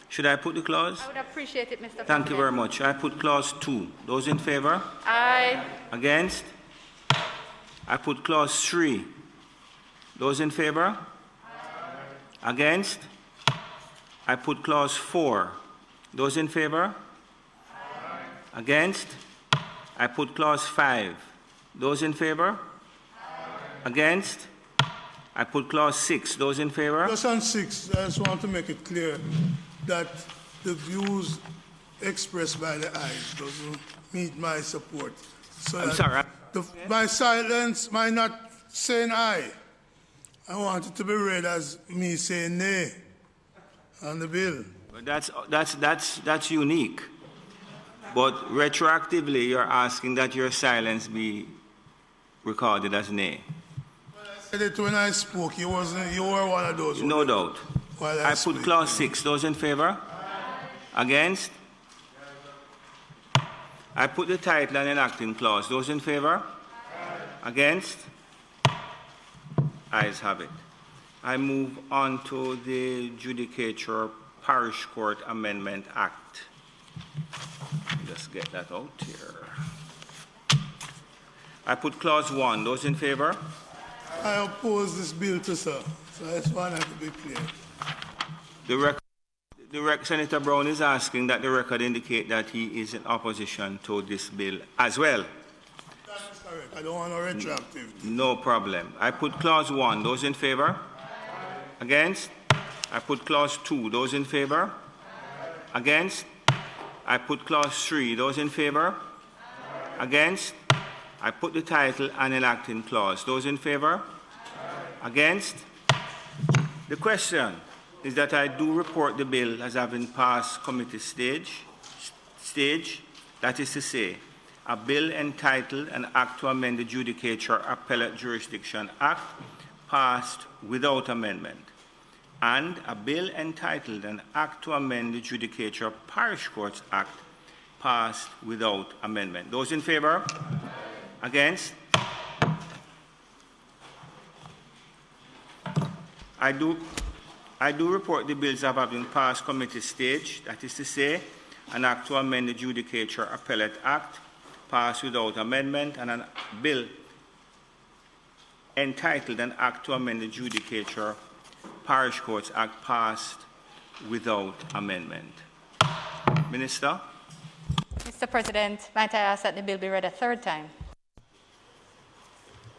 Should I put the clause? I would appreciate it, Mr. President. Thank you very much. I put clause 2. Those in favor? Aye. Against? I put clause 3. Those in favor? Aye. Against? I put clause 4. Those in favor? Aye. Against? I put clause 5. Those in favor? Aye. Against? I put clause 6. Those in favor? Just on 6, I just want to make it clear that the views expressed by the ayes doesn't meet my support. So I'm sorry. My silence, my not saying aye, I want it to be read as me saying nay on the bill. That's unique. But retroactively, you're asking that your silence be recorded as nay. I said it when I spoke. You were one of those. No doubt. I put clause 6. Those in favor? Aye. Against? I put the title and enacting clause. Those in favor? Aye. Against? Ayes have it. I move on to the Judicature Parish Court Amendment Act. Just get that out here. I put clause 1. Those in favor? I oppose this bill too, sir. So I just want that to be clear. Senator Brown is asking that the record indicate that he is in opposition to this bill as well. That is correct. I don't want no retroactive. No problem. I put clause 1. Those in favor? Aye. Against? I put clause 2. Those in favor? Aye. Against? I put clause 3. Those in favor? Aye. Against? I put the title and enacting clause. Those in favor? Aye. Against? The question is that I do report the bill as having passed committee stage. That is to say, a bill entitled An Act to Amend the Judicature Appellate Jurisdiction Act passed without amendment, and a bill entitled An Act to Amend the Judicature Parish Courts Act passed without amendment. Those in favor? Against? I do report the bills of having passed committee stage, that is to say, an act to amend the Judicature Appellate Act passed without amendment, and a bill entitled An Act to Amend the Judicature Parish Courts Act passed without amendment. Minister? Mr. President, might I ask that the bill be read a third time?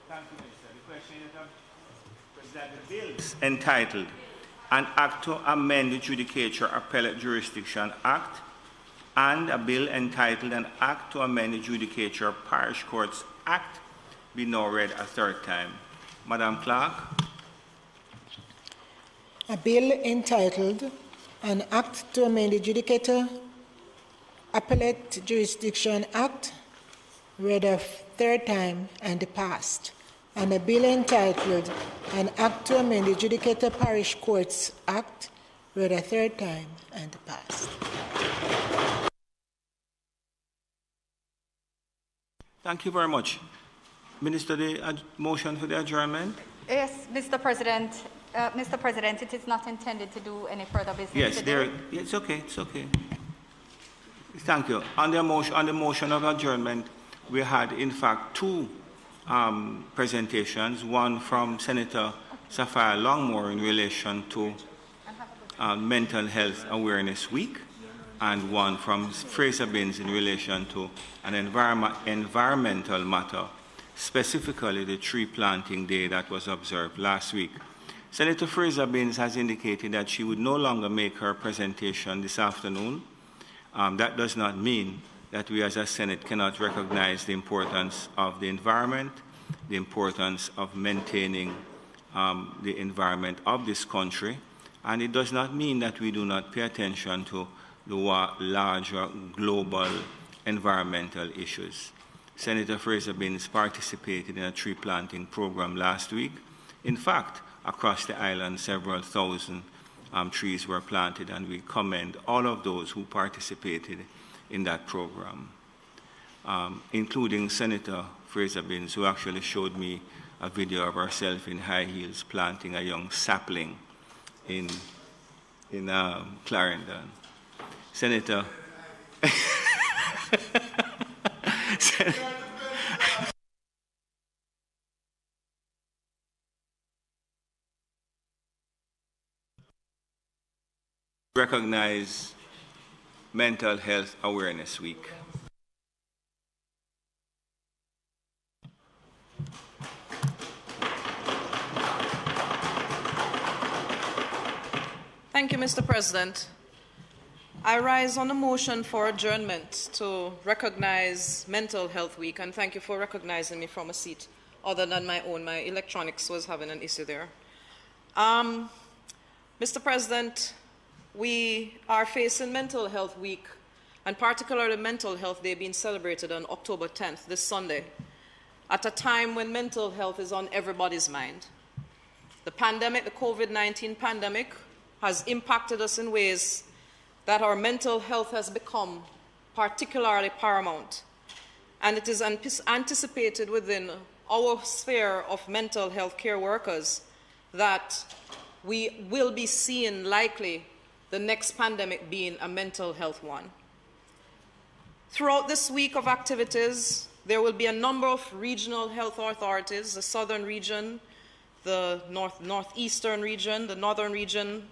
Thank you, Minister. The question is that the bills entitled An Act to Amend the Judicature Appellate Jurisdiction Act and a bill entitled An Act to Amend the Judicature Parish Courts Act be now read a third time. Madam Clerk. A bill entitled An Act to Amend the Judicature Appellate Jurisdiction Act read a third time and passed. And a bill entitled An Act to Amend the Judicature Parish Courts Act read a third time and passed. Thank you very much. Minister, the motion for the adjournment? Yes, Mr. President. Mr. President, it is not intended to do any further business today. It's okay, it's okay. Thank you. On the motion of adjournment, we had, in fact, two presentations, one from Senator Sapphire Longmore in relation to Mental Health Awareness Week, and one from Fraser Binns in relation to an environmental matter, specifically the tree planting day that was observed last week. Senator Fraser Binns has indicated that she would no longer make her presentation this afternoon. That does not mean that we as a Senate cannot recognize the importance of the environment, the importance of maintaining the environment of this country, And it does not mean that we do not pay attention to the larger global environmental issues. Senator Fraser Binns participated in a tree planting program last week. In fact, across the island, several thousand trees were planted, and we commend all of those who participated in that program, including Senator Fraser Binns, who actually showed me a video of herself in high heels planting a young sapling in Clarendon. Senator, recognize Mental Health Awareness Week. Thank you, Mr. President. I rise on a motion for adjournment to recognize Mental Health Week, and thank you for recognizing me from a seat other than my own. My electronics was having an issue there. Mr. President, we are facing Mental Health Week, and particularly Mental Health Day being celebrated on October 10th, this Sunday, at a time when mental health is on everybody's mind. The pandemic, the COVID-19 pandemic, has impacted us in ways that our mental health has become particularly paramount. And it is anticipated within our sphere of mental health care workers that we will be seeing likely the next pandemic being a mental health one. Throughout this week of activities, there will be a number of regional health authorities, the southern region, the northeastern region, the northern region,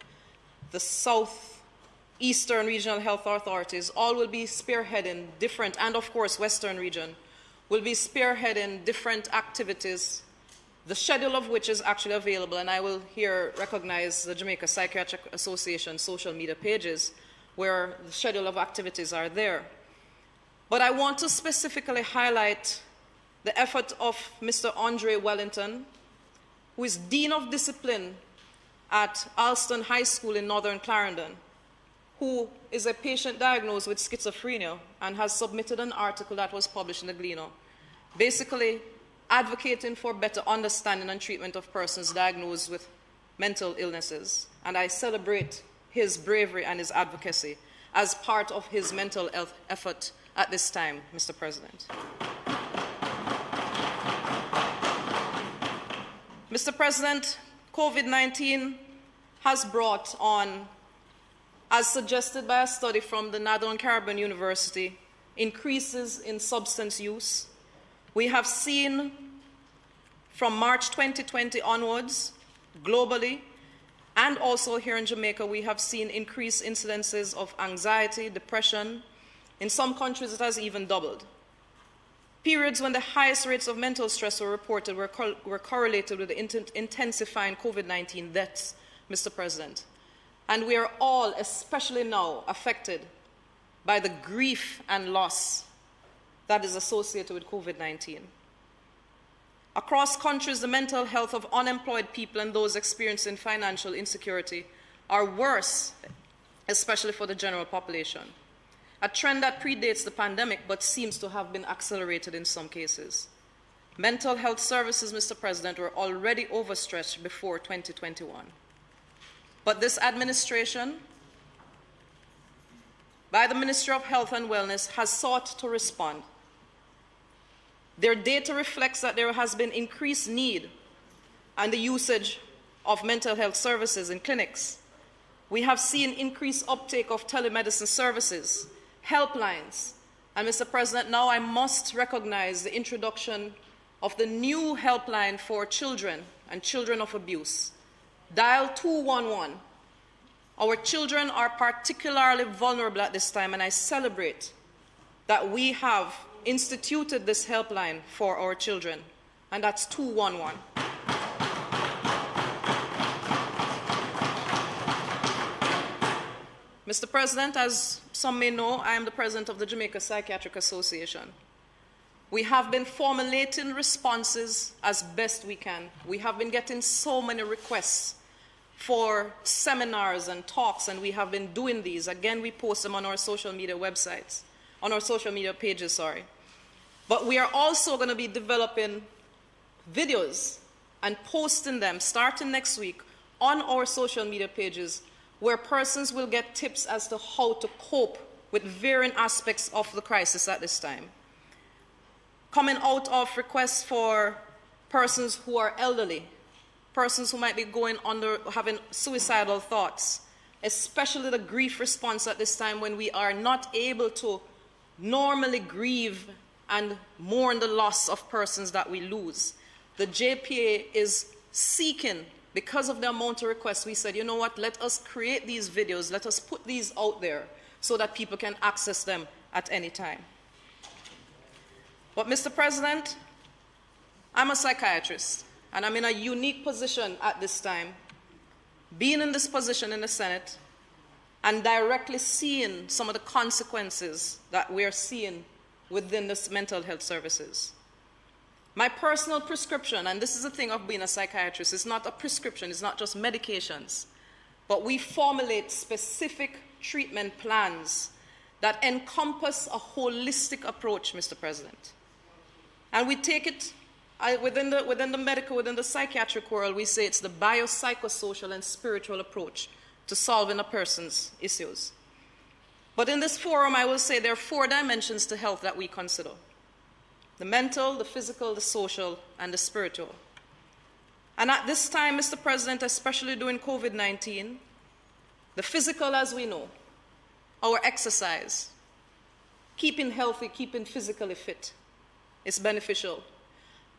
the southeastern regional health authorities, all will be spearheading different, and of course western region, will be spearheading different activities, the schedule of which is actually available, and I will here recognize the Jamaica Psychiatric Association social media pages where the schedule of activities are there. But I want to specifically highlight the effort of Mr. Andre Wellington, who is Dean of Discipline at Alston High School in Northern Clarendon, who is a patient diagnosed with schizophrenia and has submitted an article that was published in the Gleaner, basically advocating for better understanding and treatment of persons diagnosed with mental illnesses. And I celebrate his bravery and his advocacy as part of his mental health effort at this time, Mr. President. Mr. President, COVID-19 has brought on, as suggested by a study from the Northern Caribbean University, increases in substance use. We have seen from March 2020 onwards, globally, and also here in Jamaica, we have seen increased incidences of anxiety, depression. In some countries, it has even doubled. Periods when the highest rates of mental stress were reported were correlated with the intensifying COVID-19 deaths, Mr. President. And we are all, especially now, affected by the grief and loss that is associated with COVID-19. Across countries, the mental health of unemployed people and those experiencing financial insecurity are worse, especially for the general population. A trend that predates the pandemic but seems to have been accelerated in some cases. Mental health services, Mr. President, were already overstretched before 2021. But this administration, by the Ministry of Health and Wellness, has sought to respond. Their data reflects that there has been increased need and the usage of mental health services in clinics. We have seen increased uptake of telemedicine services, helplines, and Mr. President, now I must recognize the introduction of the new helpline for children and children of abuse. Dial 211. Our children are particularly vulnerable at this time, and I celebrate that we have instituted this helpline for our children, and that's 211. Mr. President, as some may know, I am the president of the Jamaica Psychiatric Association. We have been formulating responses as best we can. We have been getting so many requests for seminars and talks, and we have been doing these. Again, we post them on our social media websites, on our social media pages, sorry. But we are also going to be developing videos and posting them starting next week on our social media pages, where persons will get tips as to how to cope with varying aspects of the crisis at this time. Coming out of requests for persons who are elderly, persons who might be having suicidal thoughts, especially the grief response at this time when we are not able to normally grieve and mourn the loss of persons that we lose. The JPA is seeking, because of the amount of requests, we said, you know what, let us create these videos, let us put these out there so that people can access them at any time. But Mr. President, I'm a psychiatrist, and I'm in a unique position at this time, being in this position in the Senate and directly seeing some of the consequences that we're seeing within this mental health services. My personal prescription, and this is the thing of being a psychiatrist, it's not a prescription, it's not just medications, but we formulate specific treatment plans that encompass a holistic approach, Mr. President. And we take it within the medical, within the psychiatric world, we say it's the biopsychosocial and spiritual approach to solving a person's issues. But in this forum, I will say there are 4 dimensions to health that we consider: the mental, the physical, the social, and the spiritual. And at this time, Mr. President, especially during COVID-19, the physical, as we know, our exercise, keeping healthy, keeping physically fit, is beneficial.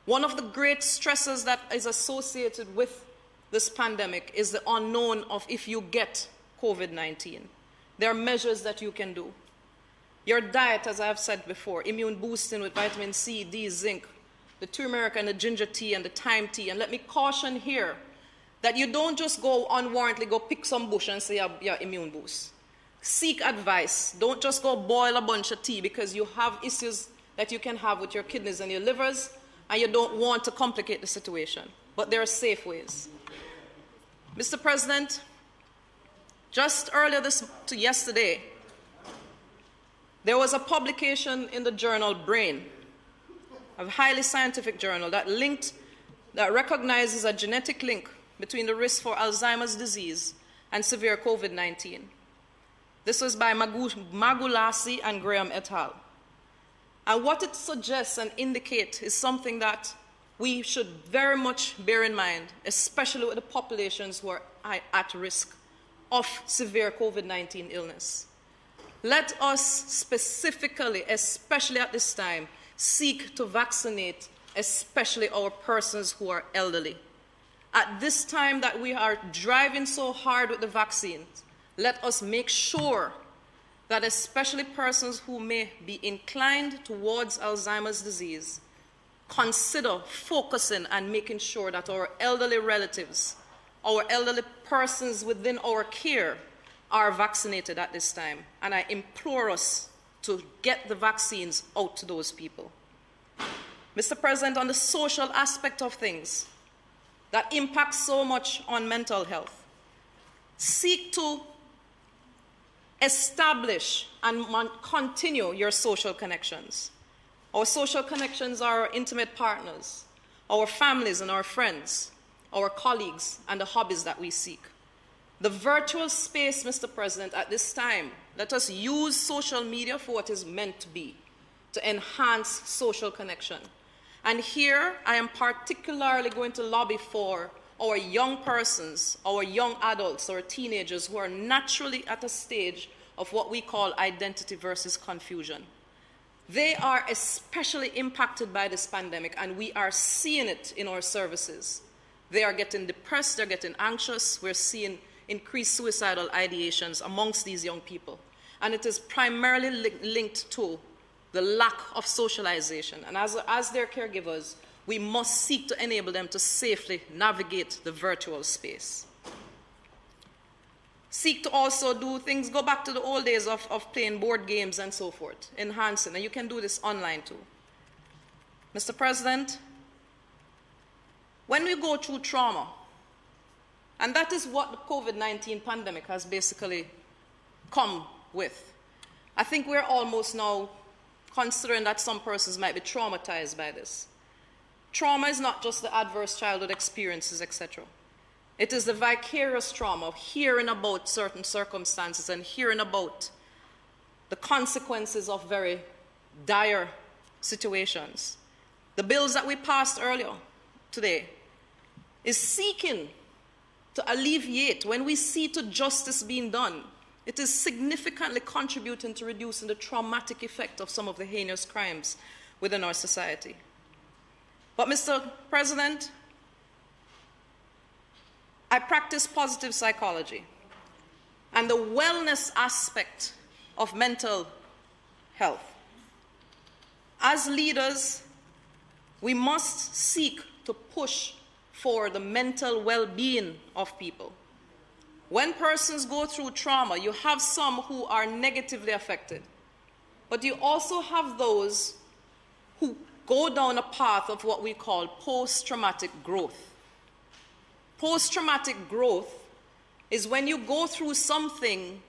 One of the great stresses that is associated with this pandemic is the unknown of if you get COVID-19. There are measures that you can do. Your diet, as I have said before, immune boosting with vitamin C, D, zinc, the turmeric and the ginger tea and the thyme tea. And let me caution here that you don't just go unwarrantedly go pick some bush and say your immune boost. Seek advice. Don't just go boil a bunch of tea because you have issues that you can have with your kidneys and your livers, and you don't want to complicate the situation. But there are safe ways. Mr. President, just earlier yesterday, there was a publication in the journal Brain, a highly scientific journal, that recognizes a genetic link between the risk for Alzheimer's disease and severe COVID-19. This was by Magulasi and Graham et al. And what it suggests and indicates is something that we should very much bear in mind, especially with the populations who are at risk of severe COVID-19 illness. Let us specifically, especially at this time, seek to vaccinate, especially our persons who are elderly. At this time that we are driving so hard with the vaccines, let us make sure that especially persons who may be inclined towards Alzheimer's disease consider focusing and making sure that our elderly relatives, our elderly persons within our care are vaccinated at this time. And I implore us to get the vaccines out to those people. Mr. President, on the social aspect of things that impacts so much on mental health, seek to establish and continue your social connections. Our social connections are our intimate partners, our families and our friends, our colleagues, and the hobbies that we seek. The virtual space, Mr. President, at this time, let us use social media for what is meant to be, to enhance social connection. And here, I am particularly going to lobby for our young persons, our young adults, our teenagers who are naturally at a stage of what we call identity versus confusion. They are especially impacted by this pandemic, and we are seeing it in our services. They are getting depressed, they're getting anxious, we're seeing increased suicidal ideations amongst these young people. And it is primarily linked to the lack of socialization. And as their caregivers, we must seek to enable them to safely navigate the virtual space. Seek to also do things, go back to the old days of playing board games and so forth, enhancing, and you can do this online too. Mr. President, when we go through trauma, And that is what the COVID-19 pandemic has basically come with. I think we're almost now considering that some persons might be traumatized by this. Trauma is not just the adverse childhood experiences, etc. It is the vicarious trauma of hearing about certain circumstances and hearing about the consequences of very dire situations. The bills that we passed earlier today is seeking to alleviate, when we see to justice being done, it is significantly contributing to reducing the traumatic effect of some of the heinous crimes within our society. But Mr. President, I practice positive psychology, and the wellness aspect of mental health. As leaders, we must seek to push for the mental well-being of people. When persons go through trauma, you have some who are negatively affected, but you also have those who go down a path of what we call post-traumatic growth. Post-traumatic growth is when you go through something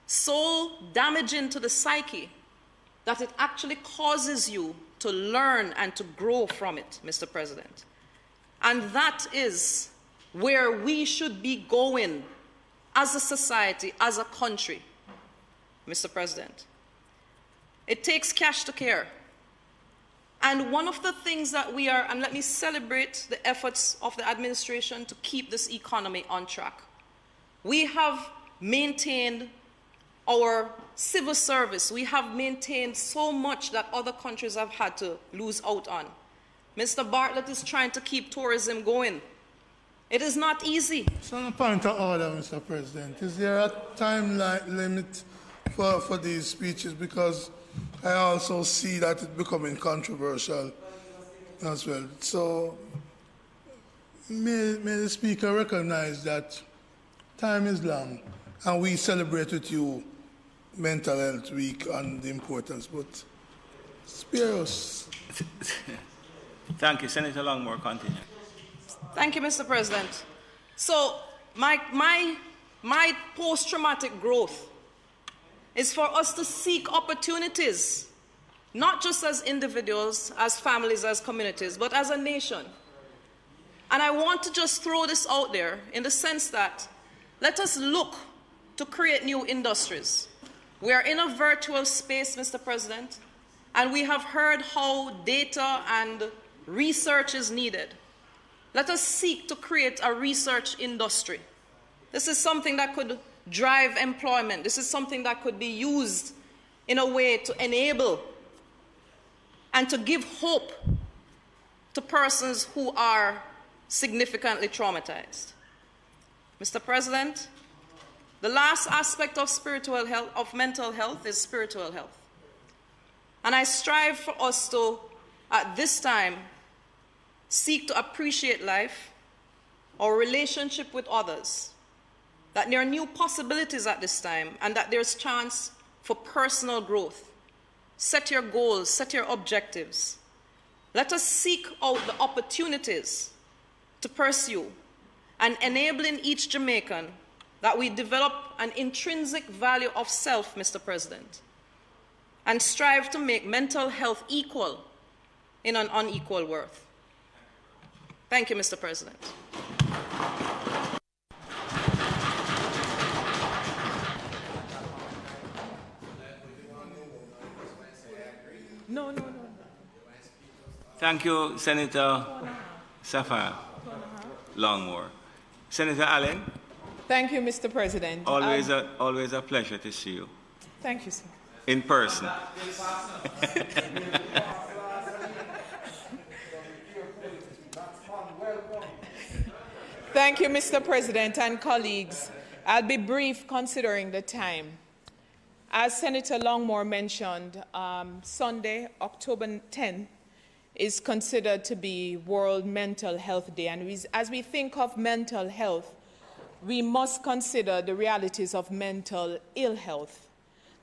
so damaging to the psyche that it actually causes you to learn and to grow from it, Mr. President. And that is where we should be going as a society, as a country, Mr. President. It takes cash to care. And one of the things that we are, and let me celebrate the efforts of the administration to keep this economy on track. We have maintained our civil service. We have maintained so much that other countries have had to lose out on. Mr. Bartlett is trying to keep tourism going. It is not easy. So on a point of order, Mr. President, is there a time limit for these speeches? Because I also see that it's becoming controversial as well. So may the Speaker recognize that time is long, and we celebrate with you Mental Health Week and the importance, but spare us. Thank you. Senator Longmore, continue. Thank you, Mr. President. So my post-traumatic growth is for us to seek opportunities, not just as individuals, as families, as communities, but as a nation. And I want to just throw this out there in the sense that let us look to create new industries. We are in a virtual space, Mr. President, and we have heard how data and research is needed. Let us seek to create a research industry. This is something that could drive employment. This is something that could be used in a way to enable and to give hope to persons who are significantly traumatized. Mr. President, the last aspect of spiritual health, of mental health, is spiritual health. And I strive for us to, at this time, seek to appreciate life, our relationship with others, that there are new possibilities at this time, and that there's chance for personal growth. Set your goals, set your objectives. Let us seek out the opportunities to pursue, and enabling each Jamaican that we develop an intrinsic value of self, Mr. President, and strive to make mental health equal in an unequal world. Thank you, Mr. President. No. Thank you, Senator Sapphire Longmore. Senator Allen? Thank you, Mr. President. Always a pleasure to see you. Thank you, sir. In person. Thank you, Mr. President and colleagues. I'll be brief considering the time. As Senator Longmore mentioned, Sunday, October 10th, is considered to be World Mental Health Day. And as we think of mental health, we must consider the realities of mental ill health.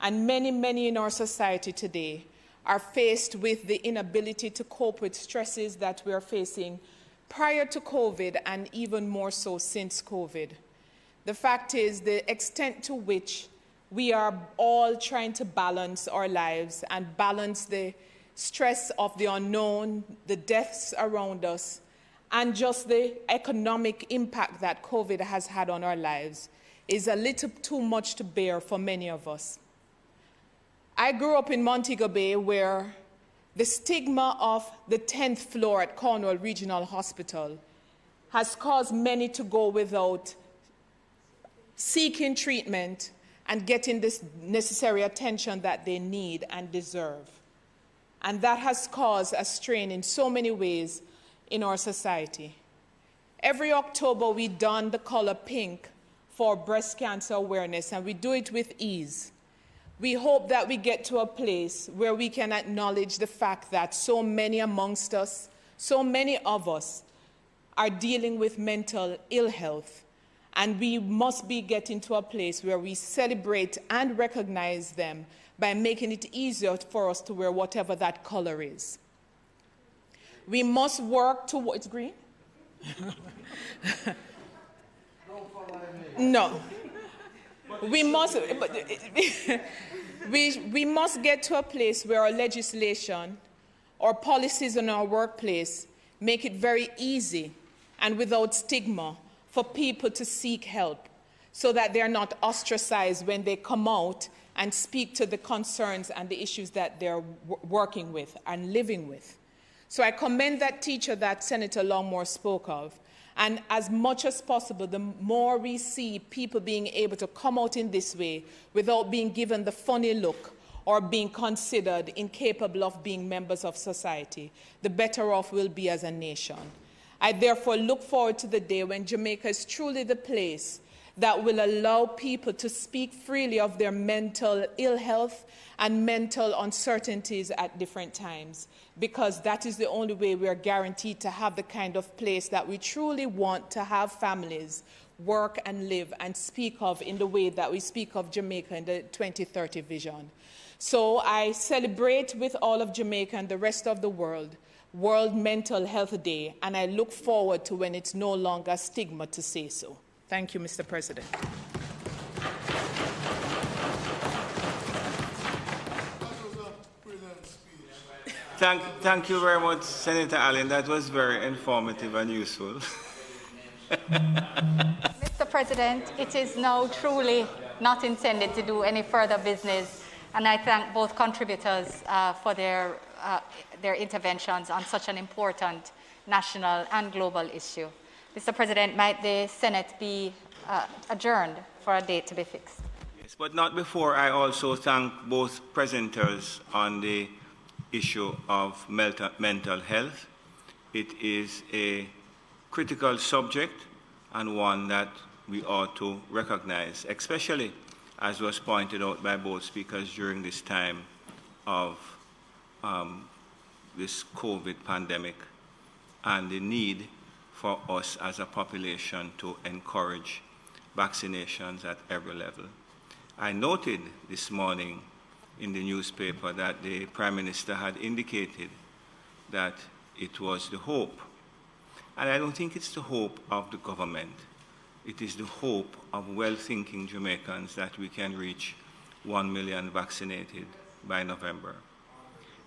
And many in our society today are faced with the inability to cope with stresses that we are facing prior to COVID and even more so since COVID. The fact is the extent to which we are all trying to balance our lives and balance the stress of the unknown, the deaths around us, and just the economic impact that COVID has had on our lives is a little too much to bear for many of us. I grew up in Montego Bay, where the stigma of the 10th floor at Cornwall Regional Hospital has caused many to go without seeking treatment and getting this necessary attention that they need and deserve. And that has caused a strain in so many ways in our society. Every October, we don the color pink for breast cancer awareness, and we do it with ease. We hope that we get to a place where we can acknowledge the fact that so many amongst us, so many of us, are dealing with mental ill health. And we must be getting to a place where we celebrate and recognize them by making it easier for us to wear whatever that color is. We must work towards green. No. We must get to a place where our legislation or policies in our workplace make it very easy and without stigma for people to seek help, so that they're not ostracized when they come out and speak to the concerns and the issues that they're working with and living with. So I commend that teacher that Senator Longmore spoke of. And as much as possible, the more we see people being able to come out in this way without being given the funny look or being considered incapable of being members of society, the better off we'll be as a nation. I therefore look forward to the day when Jamaica is truly the place that will allow people to speak freely of their mental ill health and mental uncertainties at different times, because that is the only way we are guaranteed to have the kind of place that we truly want to have families work and live and speak of in the way that we speak of Jamaica in the 2030 vision. So I celebrate with all of Jamaica and the rest of the world World Mental Health Day, and I look forward to when it's no longer a stigma to say so. Thank you, Mr. President. Thank you very much, Senator Allen. That was very informative and useful. Mr. President, it is now truly not intended to do any further business, and I thank both contributors for their interventions on such an important national and global issue. Mr. President, might the Senate be adjourned for a date to be fixed? Yes, but not before I also thank both presenters on the issue of mental health. It is a critical subject and one that we ought to recognize, especially as was pointed out by both speakers during this time of this COVID pandemic and the need for us as a population to encourage vaccinations at every level. I noted this morning in the newspaper that the Prime Minister had indicated that it was the hope. And I don't think it's the hope of the government. It is the hope of well-thinking Jamaicans that we can reach 1 million vaccinated by November.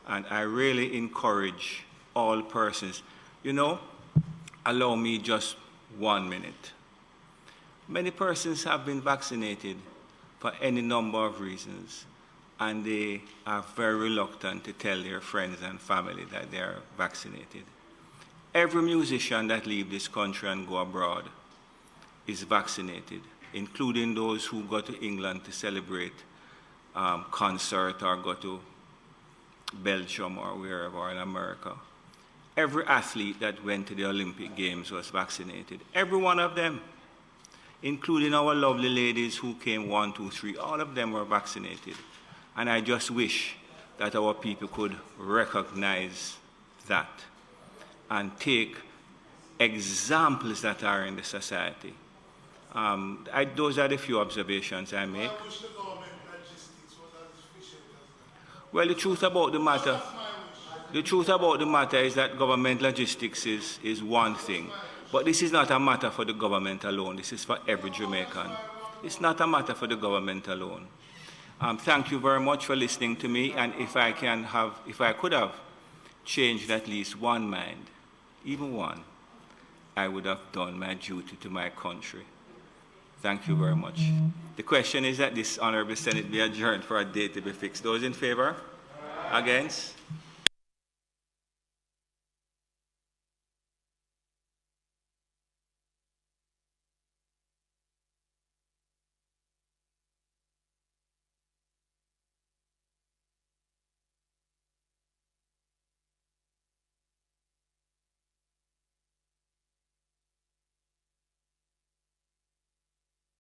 And I really encourage all persons, allow me just 1 minute. Many persons have been vaccinated for any number of reasons, and they are very reluctant to tell their friends and family that they are vaccinated. Every musician that leaves this country and go abroad is vaccinated, including those who go to England to celebrate concert or go to Belgium or wherever in America. Every athlete that went to the Olympic Games was vaccinated. Every one of them, including our lovely ladies who came 1, 2, 3, all of them were vaccinated. And I just wish that our people could recognize that and take examples that are in the society. Those are the few observations I make. I wish the government logistics was as efficient as that. Well, the truth about the matter... That's my wish. The truth about the matter is that government logistics is one thing, but this is not a matter for the government alone. This is for every Jamaican. It's not a matter for the government alone. Thank you very much for listening to me, and if I could have changed at least one mind, even one, I would have done my duty to my country. Thank you very much. The question is that this Honourable Senate be adjourned for a date to be fixed. Those in favour? Against?